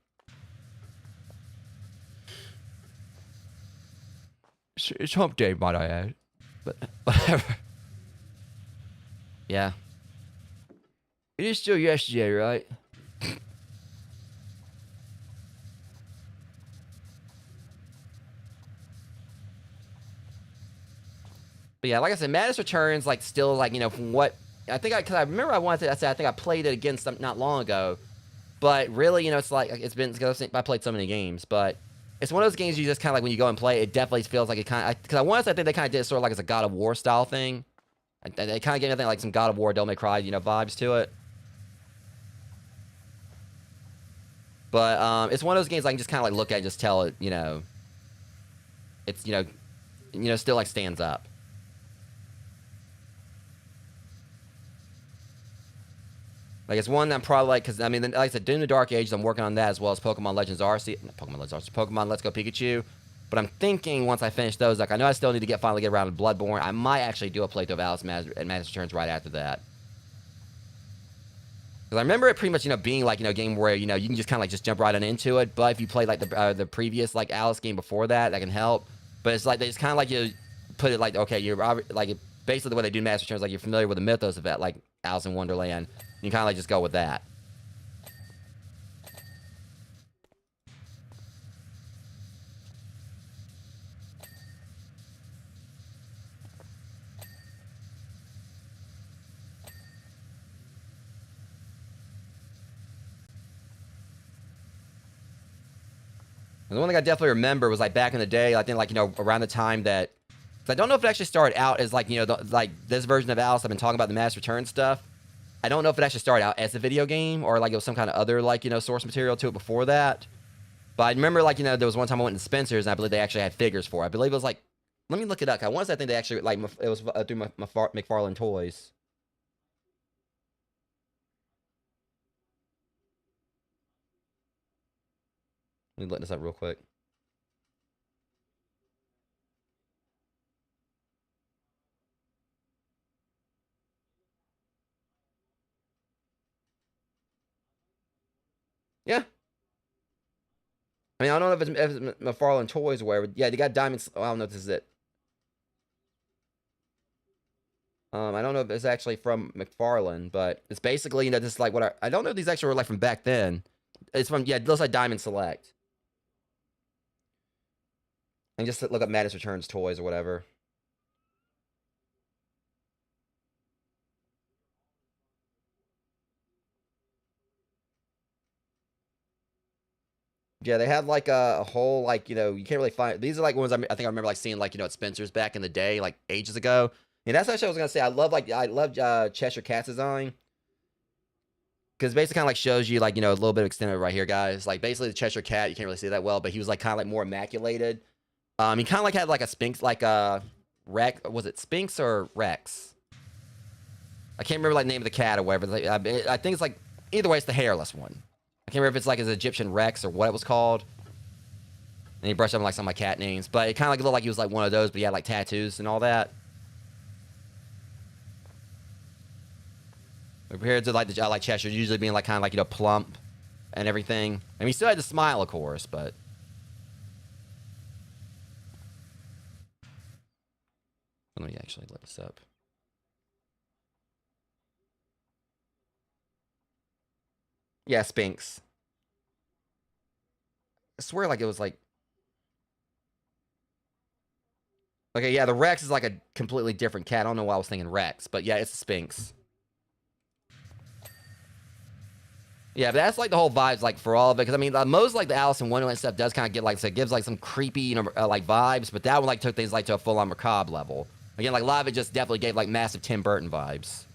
It's hump day, might I add. But, whatever. Yeah. It is still yesterday, right? But yeah, like I said, Madness Returns, like, still, like, you know, from what... because I remember I think I played it again not long ago. But really, you know, it's like, I played so many games, but it's one of those games you just kind of like, when you go and play, it definitely feels like it kind of... Because I think they kind of did it sort of like as a God of War style thing. They kind of gave me, like, some God of War, Devil May Cry, you know, vibes to it. But it's one of those games I can just kind of like look at and just tell it, you know, it's, you know, still like stands up. Like it's one that I'm probably like, because I mean, like I said, Doom the Dark Ages, I'm working on that as well as Pokemon Legends Arceus, not Pokemon Legends Arceus, Pokemon Let's Go Pikachu. But I'm thinking once I finish those, like I know I still need to finally get around to Bloodborne. I might actually do a playthrough of Alice and Madness Returns right after that. Because I remember it pretty much, you know, being like, you know, a game where, you know, you can just kind of like just jump right on into it. But if you play like the previous like Alice game before that, that can help. But it's like they just kind of like you put it like, okay, you're like basically the way they do Master Returns, like you're familiar with the mythos of that, like Alice in Wonderland. You kind of like just go with that. And the one thing I definitely remember was like back in the day, I think like, you know, around the time that, I don't know if it actually started out as like, you know, like this version of Alice, I've been talking about the Mass Return stuff. I don't know if it actually started out as a video game or like it was some kind of other like, you know, source material to it before that. But I remember like, you know, there was one time I went to Spencer's and I believe they actually had figures for it. I believe it was like, let me look it up. I want to say I think they actually like, it was through McFarlane Toys. Let me look this up real quick. Yeah. I mean, I don't know if it's McFarlane Toys or whatever. Yeah, they got diamonds. Oh, I don't know if this is it. I don't know if it's actually from McFarlane, but it's basically, you know, this is like what I don't know if these actually were like from back then. It's from, yeah, it looks like Diamond Select. And just look up Madness Returns Toys or whatever. Yeah, they had like a whole like, you know, you can't really find, these are like ones I think I remember like seeing like, you know, at Spencer's back in the day, like ages ago. And that's actually what I was gonna say. I love Cheshire Cat's design. Because basically kind of like shows you like, you know, a little bit of extended right here, guys. Like basically the Cheshire Cat, you can't really see that well, but he was like kind of like more immaculated. He kind of like had like a Sphinx, like a Rex, was it Sphinx or Rex? I can't remember like the name of the cat or whatever. I think it's like, either way, it's the hairless one. I can't remember if it's like his Egyptian Rex or what it was called. And he brushed up on like some of my cat names, but it kind of like looked like he was like one of those, but he had like tattoos and all that. Compared to like the like Cheshire usually being like kind of like, you know, plump and everything. I mean, he still had the smile, of course, but let me actually look this up. Yeah, Sphinx. I swear like it was like, okay, yeah, the Rex is like a completely different cat. I don't know why I was thinking Rex, but yeah, it's a Sphinx. Yeah, but that's like the whole vibes, like for all of it. Because I mean, most like the Alice in Wonderland stuff does kind of get like, so it gives like some creepy, you know, like vibes. But that one like took things like to a full-on macabre level. Again, like a lot of it just definitely gave like massive Tim Burton vibes.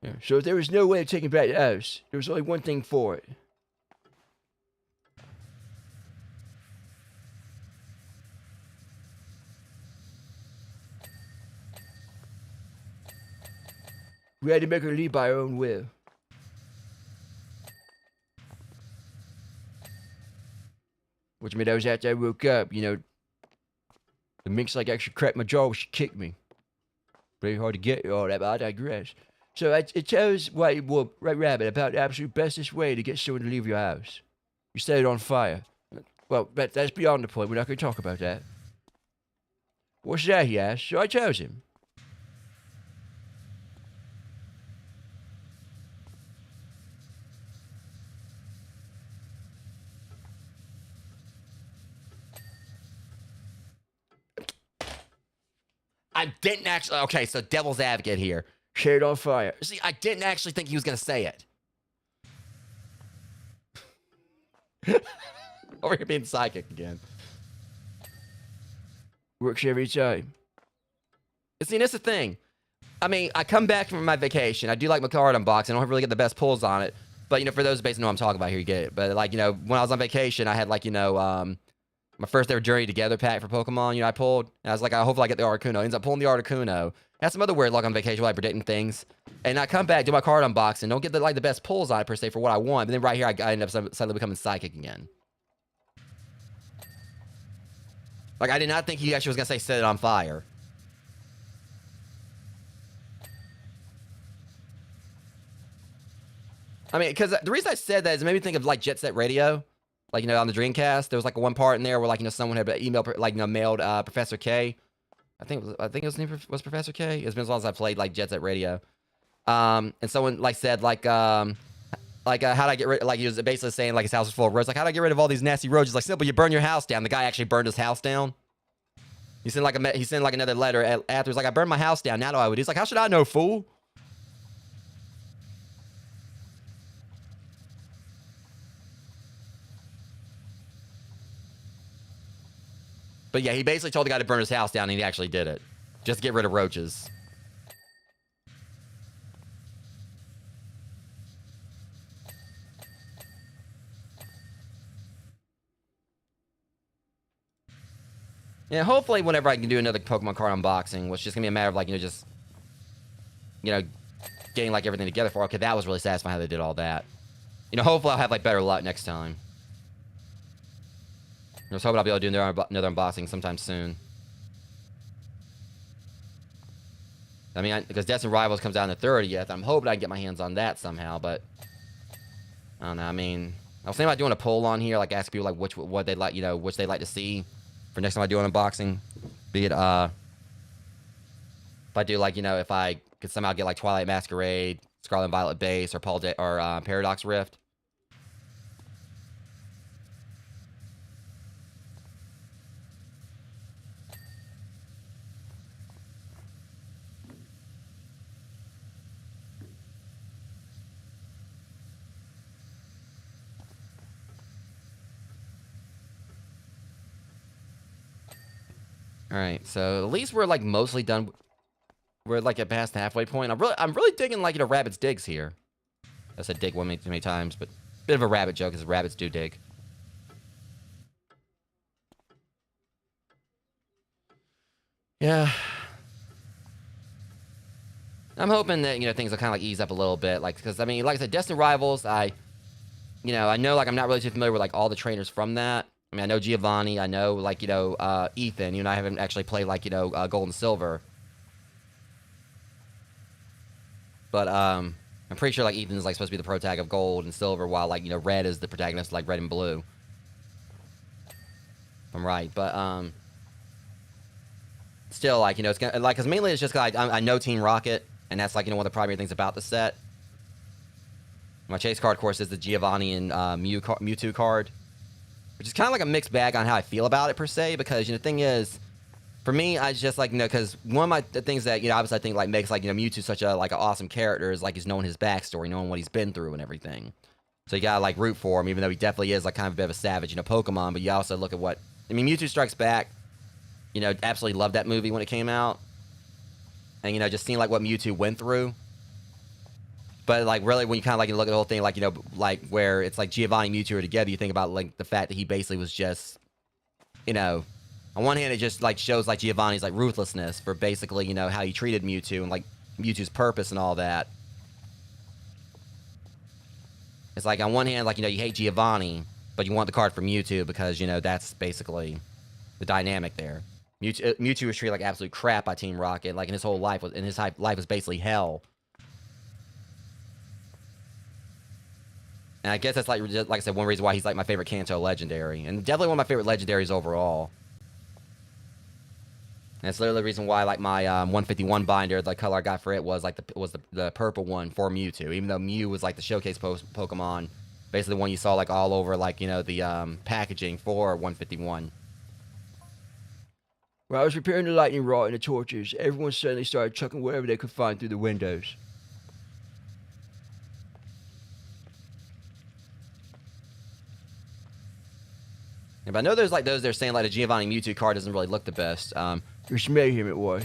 Yeah, so if there was no way of taking back the house, there was only one thing for it. We had to make her leave by her own will. Which meant that was after I woke up, you know. The minx like actually cracked my jaw when she kicked me. Very hard to get all that, but I digress. So it tells White Rabbit about the absolute bestest way to get someone to leave your house. You set it on fire. Well, that's beyond the point. We're not going to talk about that. What's that, he asked. So I tells him. I didn't actually. Okay, so devil's advocate here. Set it on fire. See, I didn't actually think he was going to say it. Over here being psychic again. Works every time. See, that's the thing. I mean, I come back from my vacation. I do like my card unboxing. I don't really get the best pulls on it. But, you know, for those who basically know what I'm talking about here, you get it. But, like, you know, when I was on vacation, I had, like, you know, my first ever Journey Together pack for Pokemon, you know, I pulled. And I was like, hopefully I get the Articuno. Ends up pulling the Articuno. Had some other weird luck on vacation while I predicting things. And I come back, do my card unboxing. Don't get, the best pulls on it, per se, for what I want. But then right here, I end up suddenly becoming psychic again. Like, I did not think he actually was going to say set it on fire. I mean, because the reason I said that is it made me think of, like, Jet Set Radio. Like, you know, on the Dreamcast, there was, like, one part in there where, like, you know, someone had emailed, like, you know, mailed Professor K. I think his name was Professor K. It's been as long as I played, like, Jet Set Radio. And someone, like, said, how'd I get rid, like, he was basically saying, like, his house was full of roads. Like, how'd I get rid of all these nasty roads? He's like, simple, you burn your house down. The guy actually burned his house down. He sent, like, another letter after. He's like, I burned my house down. Now do I would. He's like, how should I know, fool? But yeah, he basically told the guy to burn his house down, and he actually did it. Just to get rid of roaches. Yeah, hopefully whenever I can do another Pokemon card unboxing, which is just going to be a matter of, like, just, getting, like, everything together for, okay, that was really satisfying how they did all that. Hopefully I'll have, like, better luck next time. I was hoping I'll be able to do another unboxing sometime soon. I mean, because Destined Rivals comes out on the 30th. I'm hoping I can get my hands on that somehow, but I don't know. I mean, I was thinking about doing a poll on here, like ask people like what they like, which they like to see for next time I do an unboxing. Be it if I do like if I could somehow get like Twilight Masquerade, Scarlet and Violet Base, or Paradox Rift. All right, so at least we're like mostly done. We're like at past the halfway point. I'm really digging like rabbits digs here. I said dig too many times, but bit of a rabbit joke because rabbits do dig. Yeah, I'm hoping that things will kind of like ease up a little bit, like because I mean, like I said, Destined Rivals. I know like I'm not really too familiar with like all the trainers from that. I mean, I know Giovanni. I know, like, Ethan. I haven't actually played, like, Gold and Silver. But, I'm pretty sure, like, Ethan's, like, supposed to be the protag of Gold and Silver, while, like, Red is the protagonist, like, Red and Blue. If I'm right. But, still, like, it's gonna, like, because mainly it's just, like, I know Team Rocket, and that's, like, one of the primary things about the set. My chase card, of course, is the Giovanni and Mewtwo card. Which is kind of like a mixed bag on how I feel about it, per se, because, the thing is, for me, I just, like, because one of the things that, obviously I think, like, makes, like, Mewtwo such a, like, an awesome character is, like, he's knowing his backstory, knowing what he's been through and everything. So you gotta, like, root for him, even though he definitely is, like, kind of a bit of a savage, Pokemon, but you also look at what, I mean, Mewtwo Strikes Back, absolutely loved that movie when it came out. And, just seeing, like, what Mewtwo went through. But, like, really, when you kind of, like, look at the whole thing, like, like, where it's, like, Giovanni and Mewtwo are together, you think about, like, the fact that he basically was just, on one hand, it just, like, shows, like, Giovanni's, like, ruthlessness for basically, how he treated Mewtwo and, like, Mewtwo's purpose and all that. It's like, on one hand, like, you hate Giovanni, but you want the card for Mewtwo because, that's basically the dynamic there. Mewtwo was treated like absolute crap by Team Rocket, like, and his whole life was basically hell. And I guess that's, like I said, one reason why he's, like, my favorite Kanto legendary. And definitely one of my favorite legendaries overall. And it's literally the reason why, like, my 151 binder, the color I got for it was, like, the purple one for Mewtwo. Even though Mew was, like, the showcase Pokemon. Basically the one you saw, like, all over, like, the packaging for 151. When I was repairing the lightning rod and the torches, everyone suddenly started chucking whatever they could find through the windows. Yeah, but I know there's, like, those that are saying, like, the Giovanni Mewtwo card doesn't really look the best. It's mayhem it was.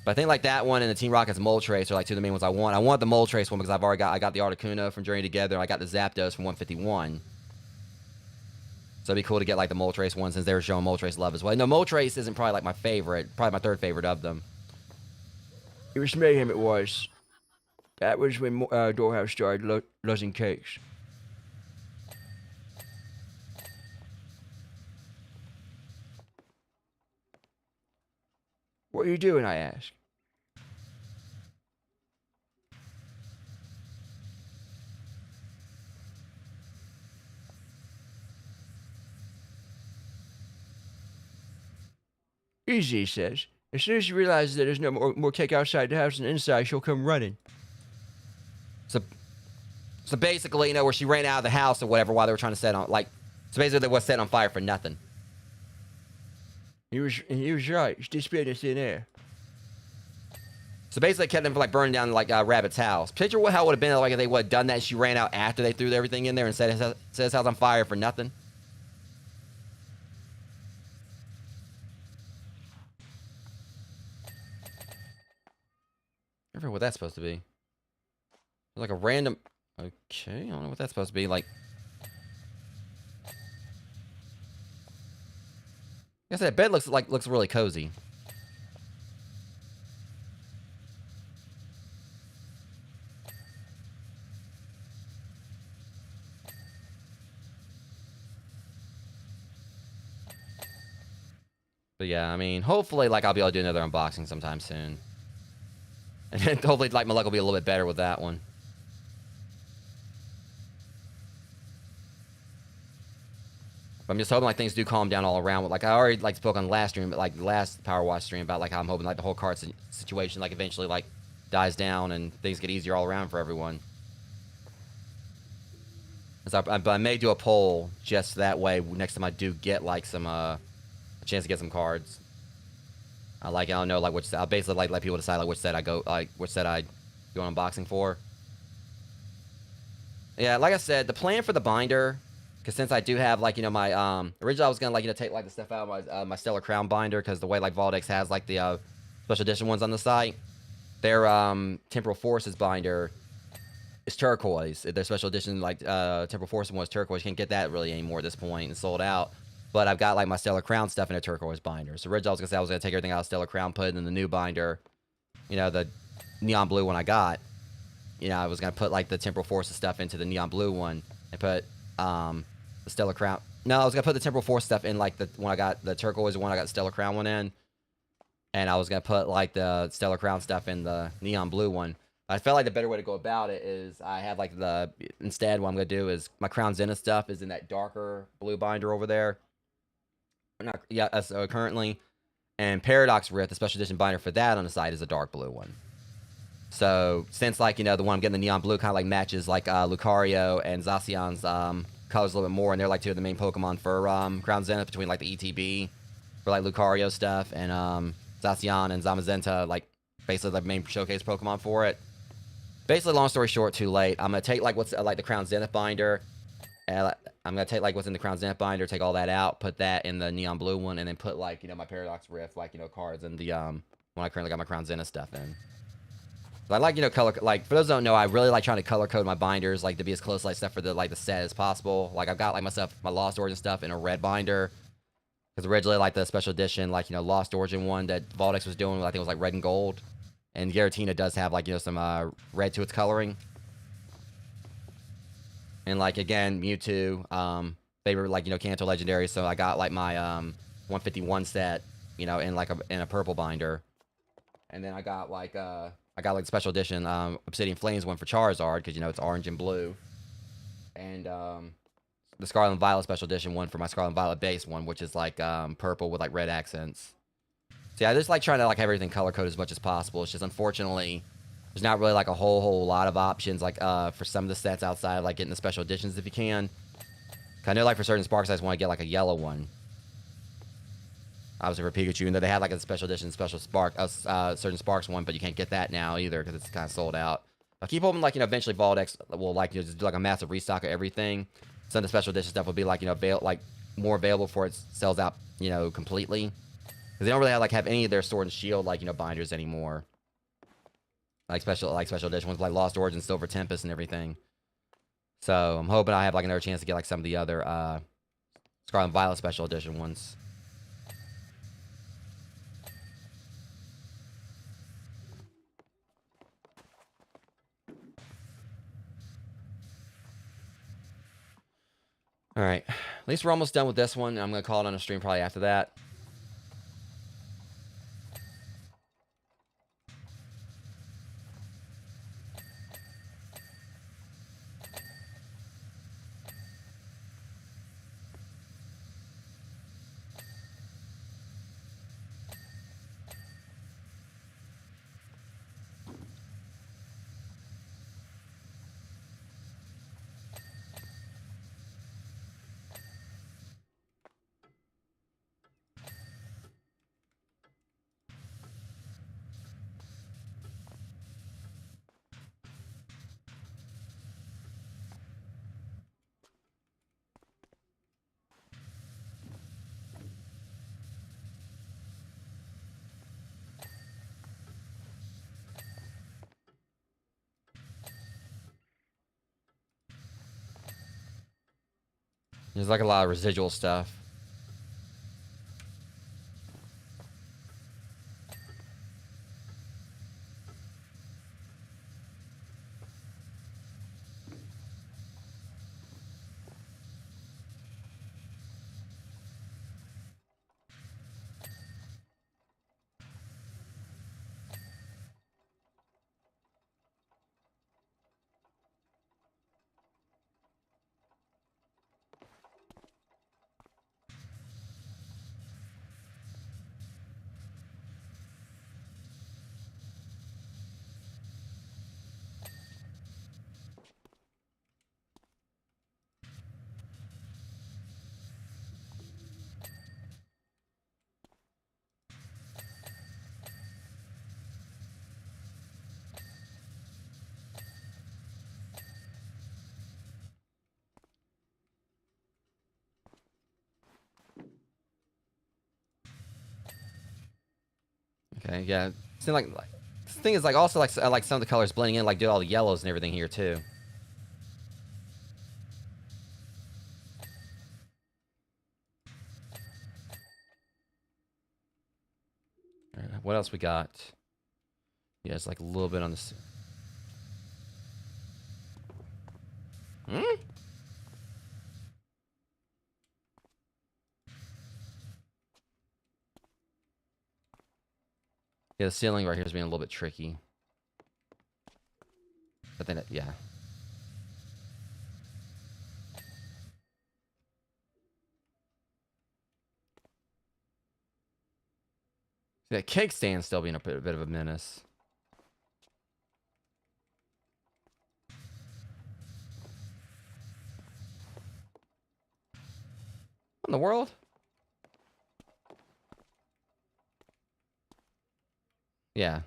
But I think, like, that one and the Team Rocket's Moltres are, like, two of the main ones I want. I want the Moltres one because I got the Articuno from Journey Together, and I got the Zapdos from 151. So it'd be cool to get, like, the Moltres one since they were showing Moltres love as well. No, Moltres isn't probably, like, my favorite. Probably my third favorite of them. It was mayhem it was. That was when Doorhouse started losing cakes. What are you doing, I ask? Easy, he says. As soon as she realizes that there's no more cake outside the house than inside, she'll come running. So basically, where she ran out of the house or whatever while they were trying to set on, like, so basically they was set on fire for nothing. He was right. She disappeared in thin air. So basically, kept them from, like, burning down, like, Rabbit's house. Picture what how it would have been, like, if they would have done that and she ran out after they threw everything in there and set his house on fire for nothing. forget what that's supposed to be. Like a random... Okay, I don't know what that's supposed to be. Like... I guess that bed looks really cozy. But yeah, I mean, hopefully, like, I'll be able to do another unboxing sometime soon. And hopefully, like, my luck will be a little bit better with that one. But I'm just hoping, like, things do calm down all around. Like, I already, like, spoke on the last stream, but, like, the last Powerwash stream about, like, how I'm hoping, like, the whole cart situation, like, eventually, like, dies down and things get easier all around for everyone. But I may do a poll just that way next time I do get, like, some, a chance to get some cards. I don't know, like, which set. I'll basically, like, let people decide, like, which set I go an unboxing for. Yeah, like I said, the plan for the binder, because since I do have, like, you know, my, originally I was gonna, like, you know, take, like, the stuff out of my, my Stellar Crown binder, because the way, like, Valdex has, like, the, special edition ones on the site, their, Temporal Forces binder is turquoise. Their special edition, like, Temporal Forces one was turquoise. You can't get that really anymore at this point. It's sold out. But I've got, like, my Stellar Crown stuff in a turquoise binder. So originally I was going to take everything out of Stellar Crown, put it in the new binder. You know, the neon blue one I got. You know, I was going to put, like, the Temporal Forces stuff into the neon blue one. And put, the Stellar Crown... No, I was going to put the Temporal Force stuff in, like, the one I got, the turquoise one I got the Stellar Crown one in. And I was going to put, like, the Stellar Crown stuff in the neon blue one. I felt like the better way to go about it is I have, like, instead what I'm going to do is my Crown Zenith stuff is in that darker blue binder over there. Not, yeah, currently. And Paradox Rift, the special edition binder for that on the side is a dark blue one. So, since, like, you know, the one I'm getting the neon blue kind of, like, matches, like, Lucario and Zacian's, colors a little bit more, and they're, like, two of the main Pokemon for, Crown Zenith, between, like, the ETB for, like, Lucario stuff, and, Zacian and Zamazenta, like, basically the main showcase Pokemon for it. Basically, long story short, too late. I'm going to take, like, what's, like, the Crown Zenith binder, and I'm going to take, like, what's in the Crown Zenith binder, take all that out, put that in the neon blue one, and then put, like, you know, my Paradox Rift, like, you know, cards in the, when I currently got my Crown Zenith stuff in. So I like, you know, color, like, for those who don't know, I really like trying to color code my binders, like, to be as close, like, stuff for the, like, the set as possible. Like, I've got, like, my Lost Origin stuff in a red binder. Because originally, like, the special edition, like, you know, Lost Origin one that Valdex was doing, I think it was, like, red and gold. And Giratina does have, like, you know, some red to its coloring. And, like, again, Mewtwo, favorite, like, you know, Kanto Legendary. So I got, like, my 151 set, you know, in, like, in a purple binder. And then I got, like, the special edition Obsidian Flames one for Charizard, because, you know, it's orange and blue. And the Scarlet and Violet special edition one for my Scarlet and Violet base one, which is, like, purple with, like, red accents. So yeah, I just like trying to, like, have everything color coded as much as possible. It's just, unfortunately, there's not really, like, a whole lot of options, like, for some of the sets outside of, like, getting the special editions if you can. I know, like, for certain Sparks, I just want to get, like, a yellow one. Obviously for Pikachu, and though they had, like, a special edition, special Spark, certain Sparks one, but you can't get that now either because it's kind of sold out. I keep hoping, like, you know, eventually Valdex will, like, you know, just do, like, a massive restock of everything. Some of the special edition stuff will be, like, you know, more available before it sells out, you know, completely. Because they don't really have any of their Sword and Shield, like, you know, binders anymore. Like special edition ones, like Lost Origin, Silver Tempest, and everything. So I'm hoping I have, like, another chance to get, like, some of the other Scarlet and Violet special edition ones. Alright. At least we're almost done with this one. I'm going to call it on a stream probably after that. There's like a lot of residual stuff. Okay, yeah. Seems like the thing is like also like I like some of the colors blending in, like do all the yellows and everything here too. All right, what else we got? Yeah, it's like a little bit on this. Hmm? Yeah, the ceiling right here is being a little bit tricky. But then, yeah. See, that cake stand still being a bit of a menace. What in the world? Yeah.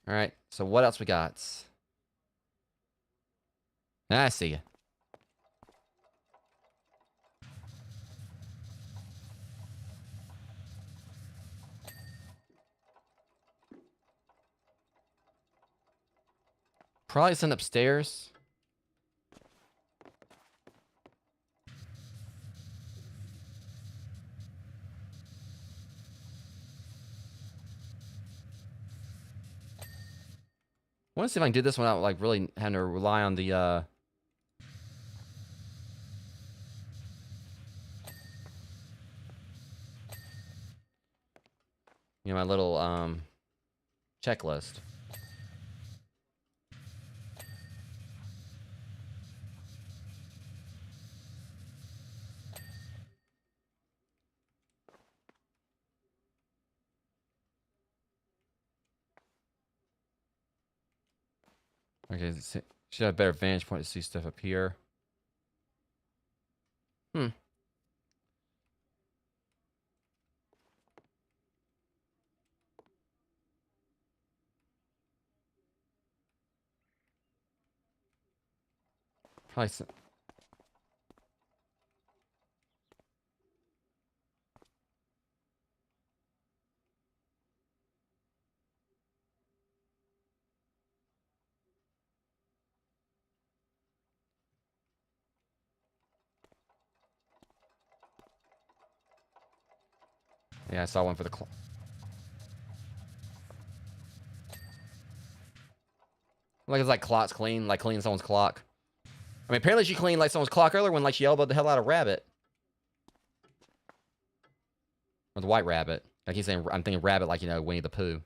All right. So what else we got? I see you. Probably send upstairs. I want to see if I can do this without like really having to rely on the you know, my little checklist. Okay, should have a better vantage point to see stuff up here. Hmm. Probably some... Yeah, I saw one for the clock. Like it's like clock's clean, like cleaning someone's clock. I mean, apparently she cleaned like someone's clock earlier when like she elbowed the hell out of Rabbit. Or the White Rabbit. I keep saying, I'm thinking Rabbit like, you know, Winnie the Pooh.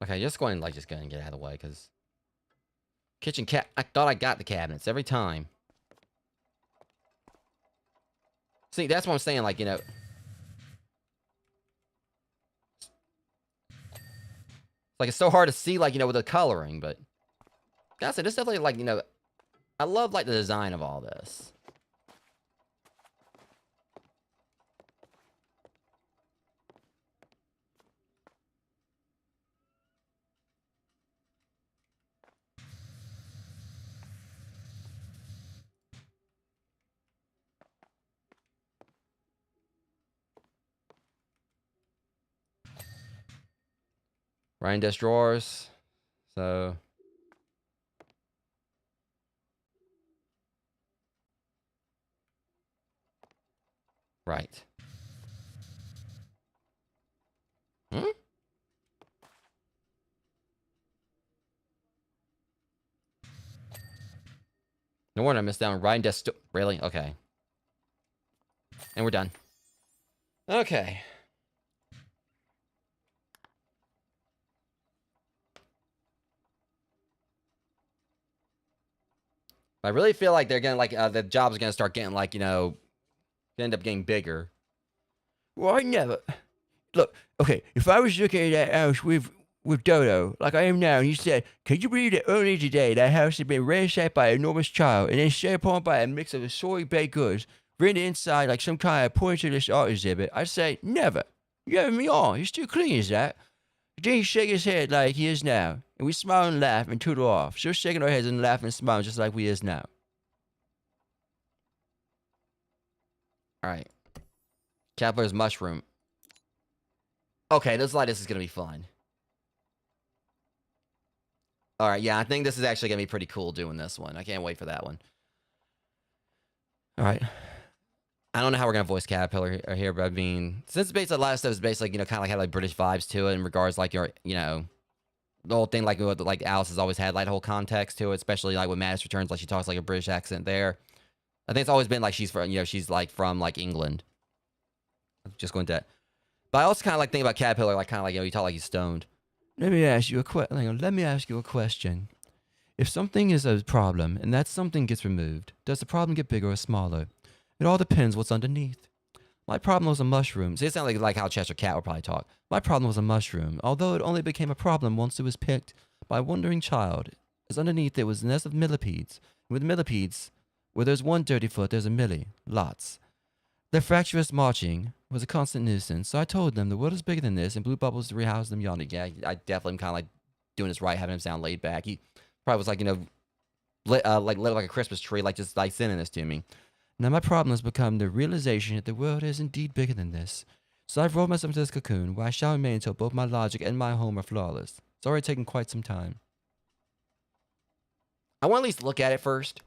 Okay, just go ahead and like just go ahead and get out of the way, because kitchen cat. I thought I got the cabinets every time. See, that's what I'm saying. Like, you know, like it's so hard to see, like, you know, with the coloring. But gotta say, this definitely like, you know, I love like the design of all this. Ryan desk drawers. So. Right. Hmm? No wonder I missed that one. Ryan desk. Really? Okay. And we're done. Okay. I really feel like they're gonna like the job's gonna start getting like end up getting bigger. Well, I never. Look, okay, if I was looking at that house with Dodo, like I am now, and you said, "Can you believe that earlier today that house had been ransacked by an enormous child and then set upon by a mix of assorted baked goods, written inside like some kind of pointillism art exhibit?" I'd say, "Never. You're having me on. You're still clean as that." Then he shake his head like he is now, and we smile and laugh and tootle off, still shaking our heads and laughing and smiling just like we is now. All right. Caterpillar's mushroom. Okay, this is gonna be fun. All right, yeah, I think this is actually gonna be pretty cool doing this one. I can't wait for that one. All right. I don't know how we're gonna voice Caterpillar here, but I mean, since basically a lot of stuff is basically kind of like had like British vibes to it in regards like your the whole thing like Alice has always had like the whole context to it, especially like with Madness Returns, like she talks like a British accent there. I think it's always been like she's from she's like from like England. Just going to that. But I also kind of like think about Caterpillar like kind of like you talk like he's stoned. Let me ask you a question. If something is a problem and that something gets removed, does the problem get bigger or smaller? It all depends what's underneath. My problem was a mushroom. See, it sounds like how Cheshire Cat would probably talk. My problem was a mushroom, although it only became a problem once it was picked by a wandering child, as underneath there was a nest of millipedes. And with millipedes, where there's one dirty foot, there's a millie. Lots. Their fractious marching was a constant nuisance, so I told them the world is bigger than this, and blue bubbles to rehouse them yonder. Yeah, I definitely am kind of like doing this right, having him sound laid back. He probably was like, lit like a Christmas tree, like just like sending this to me. Now my problem has become the realization that the world is indeed bigger than this. So I've rolled myself into this cocoon, where I shall remain until both my logic and my home are flawless. It's already taken quite some time. I want to at least look at it first.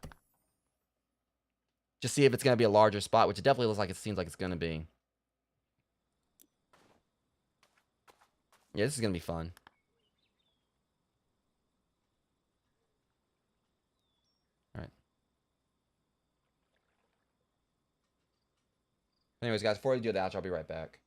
Just see if it's going to be a larger spot, which it definitely looks like it seems like it's going to be. Yeah, this is going to be fun. All right. Anyways, guys, before we do the outro, I'll be right back.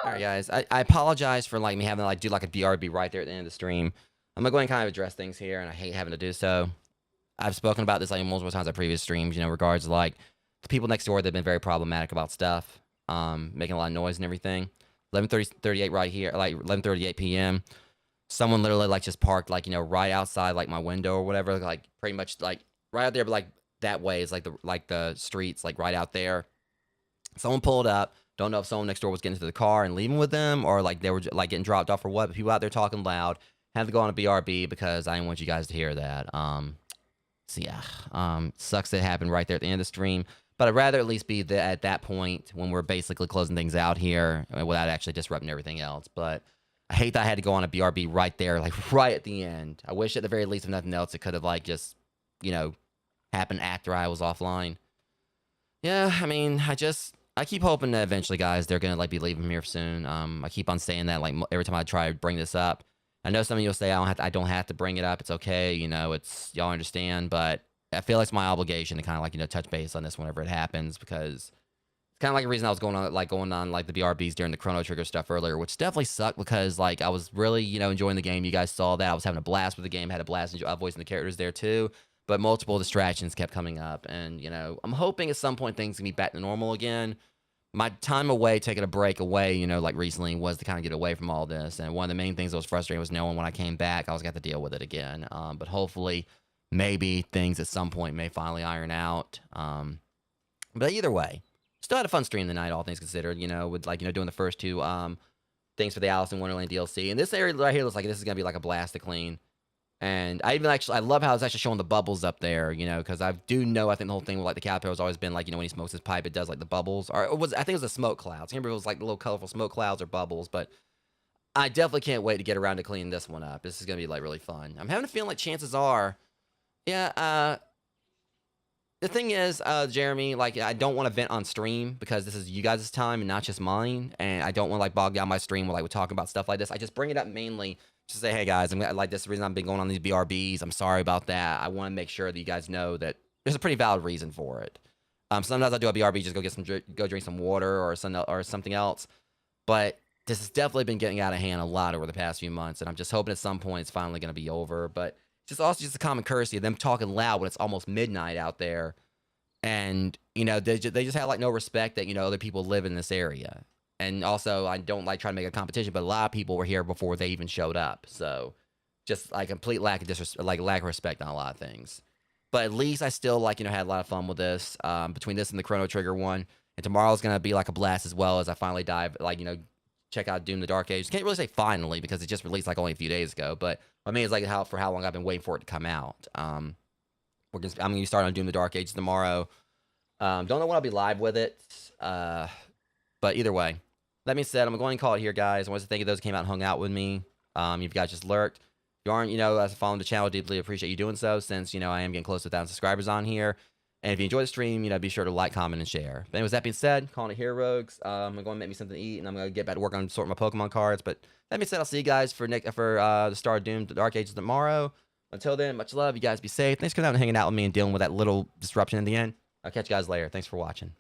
All right, guys. I apologize for like me having to like do like a BRB right there at the end of the stream. I'm gonna go ahead and kind of address things here, and I hate having to do so. I've spoken about this like multiple times on previous streams, regards to, like the people next door. They've been very problematic about stuff, making a lot of noise and everything. 11:38 right here, like 11:38 p.m. Someone literally like just parked like right outside like my window or whatever, like pretty much like right out there, but like that way is like the streets like right out there. Someone pulled up. Don't know if someone next door was getting into the car and leaving with them, or like they were like getting dropped off or what. But people out there talking loud. Had to go on a BRB because I didn't want you guys to hear that. So yeah, sucks that it happened right there at the end of the stream. But I'd rather at least be at that point when we're basically closing things out here without actually disrupting everything else. But I hate that I had to go on a BRB right there, like right at the end. I wish at the very least, if nothing else, it could have like just, happened after I was offline. Yeah, I mean, I keep hoping that eventually, guys, they're gonna like be leaving here soon. I keep on saying that like every time I try to bring this up. I know some of you'll say I don't have to bring it up. It's okay, it's y'all understand, but I feel like it's my obligation to kind of like, touch base on this whenever it happens, because it's kind of like a reason I was going on like the BRBs during the Chrono Trigger stuff earlier, which definitely sucked because like I was really, enjoying the game. You guys saw that. I was having a blast with the game, had a blast voicing the characters there too. But multiple distractions kept coming up. And, I'm hoping at some point things can be back to normal again. My time away, taking a break away, like recently, was to kind of get away from all this. And one of the main things that was frustrating was knowing when I came back, I was going to have to deal with it again. But hopefully, maybe things at some point may finally iron out. But either way, still had a fun stream tonight, all things considered, with like, doing the first two things for the Alice in Wonderland DLC. And this area right here looks like this is going to be like a blast to clean. And I love how it's actually showing the bubbles up there, because I think the whole thing with like the caterpillar has always been like, when he smokes his pipe, it does like the bubbles. Or I think it was the smoke clouds. I remember it was like the little colorful smoke clouds or bubbles, but I definitely can't wait to get around to cleaning this one up. This is going to be like really fun. I'm having a feeling like chances are, the thing is, Jeremy, like, I don't want to vent on stream because this is you guys' time and not just mine. And I don't want to like bog down my stream with talking about stuff like this. I just bring it up mainly to say, hey guys, like this is the reason I've been going on these BRBs. I'm sorry about that. I want to make sure that you guys know that there's a pretty valid reason for it. Sometimes I do a BRB just go drink some water or something else. But this has definitely been getting out of hand a lot over the past few months, and I'm just hoping at some point it's finally going to be over. But just also just a common courtesy of them talking loud when it's almost midnight out there, and they just have like no respect that other people live in this area. And also, I don't like trying to make a competition, but a lot of people were here before they even showed up. So, just like complete lack of respect on a lot of things. But at least I still had a lot of fun with this. Between this and the Chrono Trigger one, and tomorrow's gonna be like a blast as well as I finally dive check out Doom: The Dark Ages. Can't really say finally because it just released like only a few days ago. But I mean, it's like how long I've been waiting for it to come out. I'm gonna be starting on Doom: The Dark Ages tomorrow. Don't know when I'll be live with it. But either way. That being said, I'm going to call it here, guys. I want to thank you those who came out and hung out with me. You guys just lurked. If you aren't, following the channel, deeply appreciate you doing so, since, I am getting close to 1,000 subscribers on here. And if you enjoy the stream, be sure to like, comment, and share. But anyways, that being said, calling it here, Rogues. I'm going to make me something to eat, and I'm going to get back to work on sorting my Pokemon cards. But that being said, I'll see you guys for the Star of Doom: The Dark Ages tomorrow. Until then, much love. You guys be safe. Thanks for coming out and hanging out with me and dealing with that little disruption in the end. I'll catch you guys later. Thanks for watching.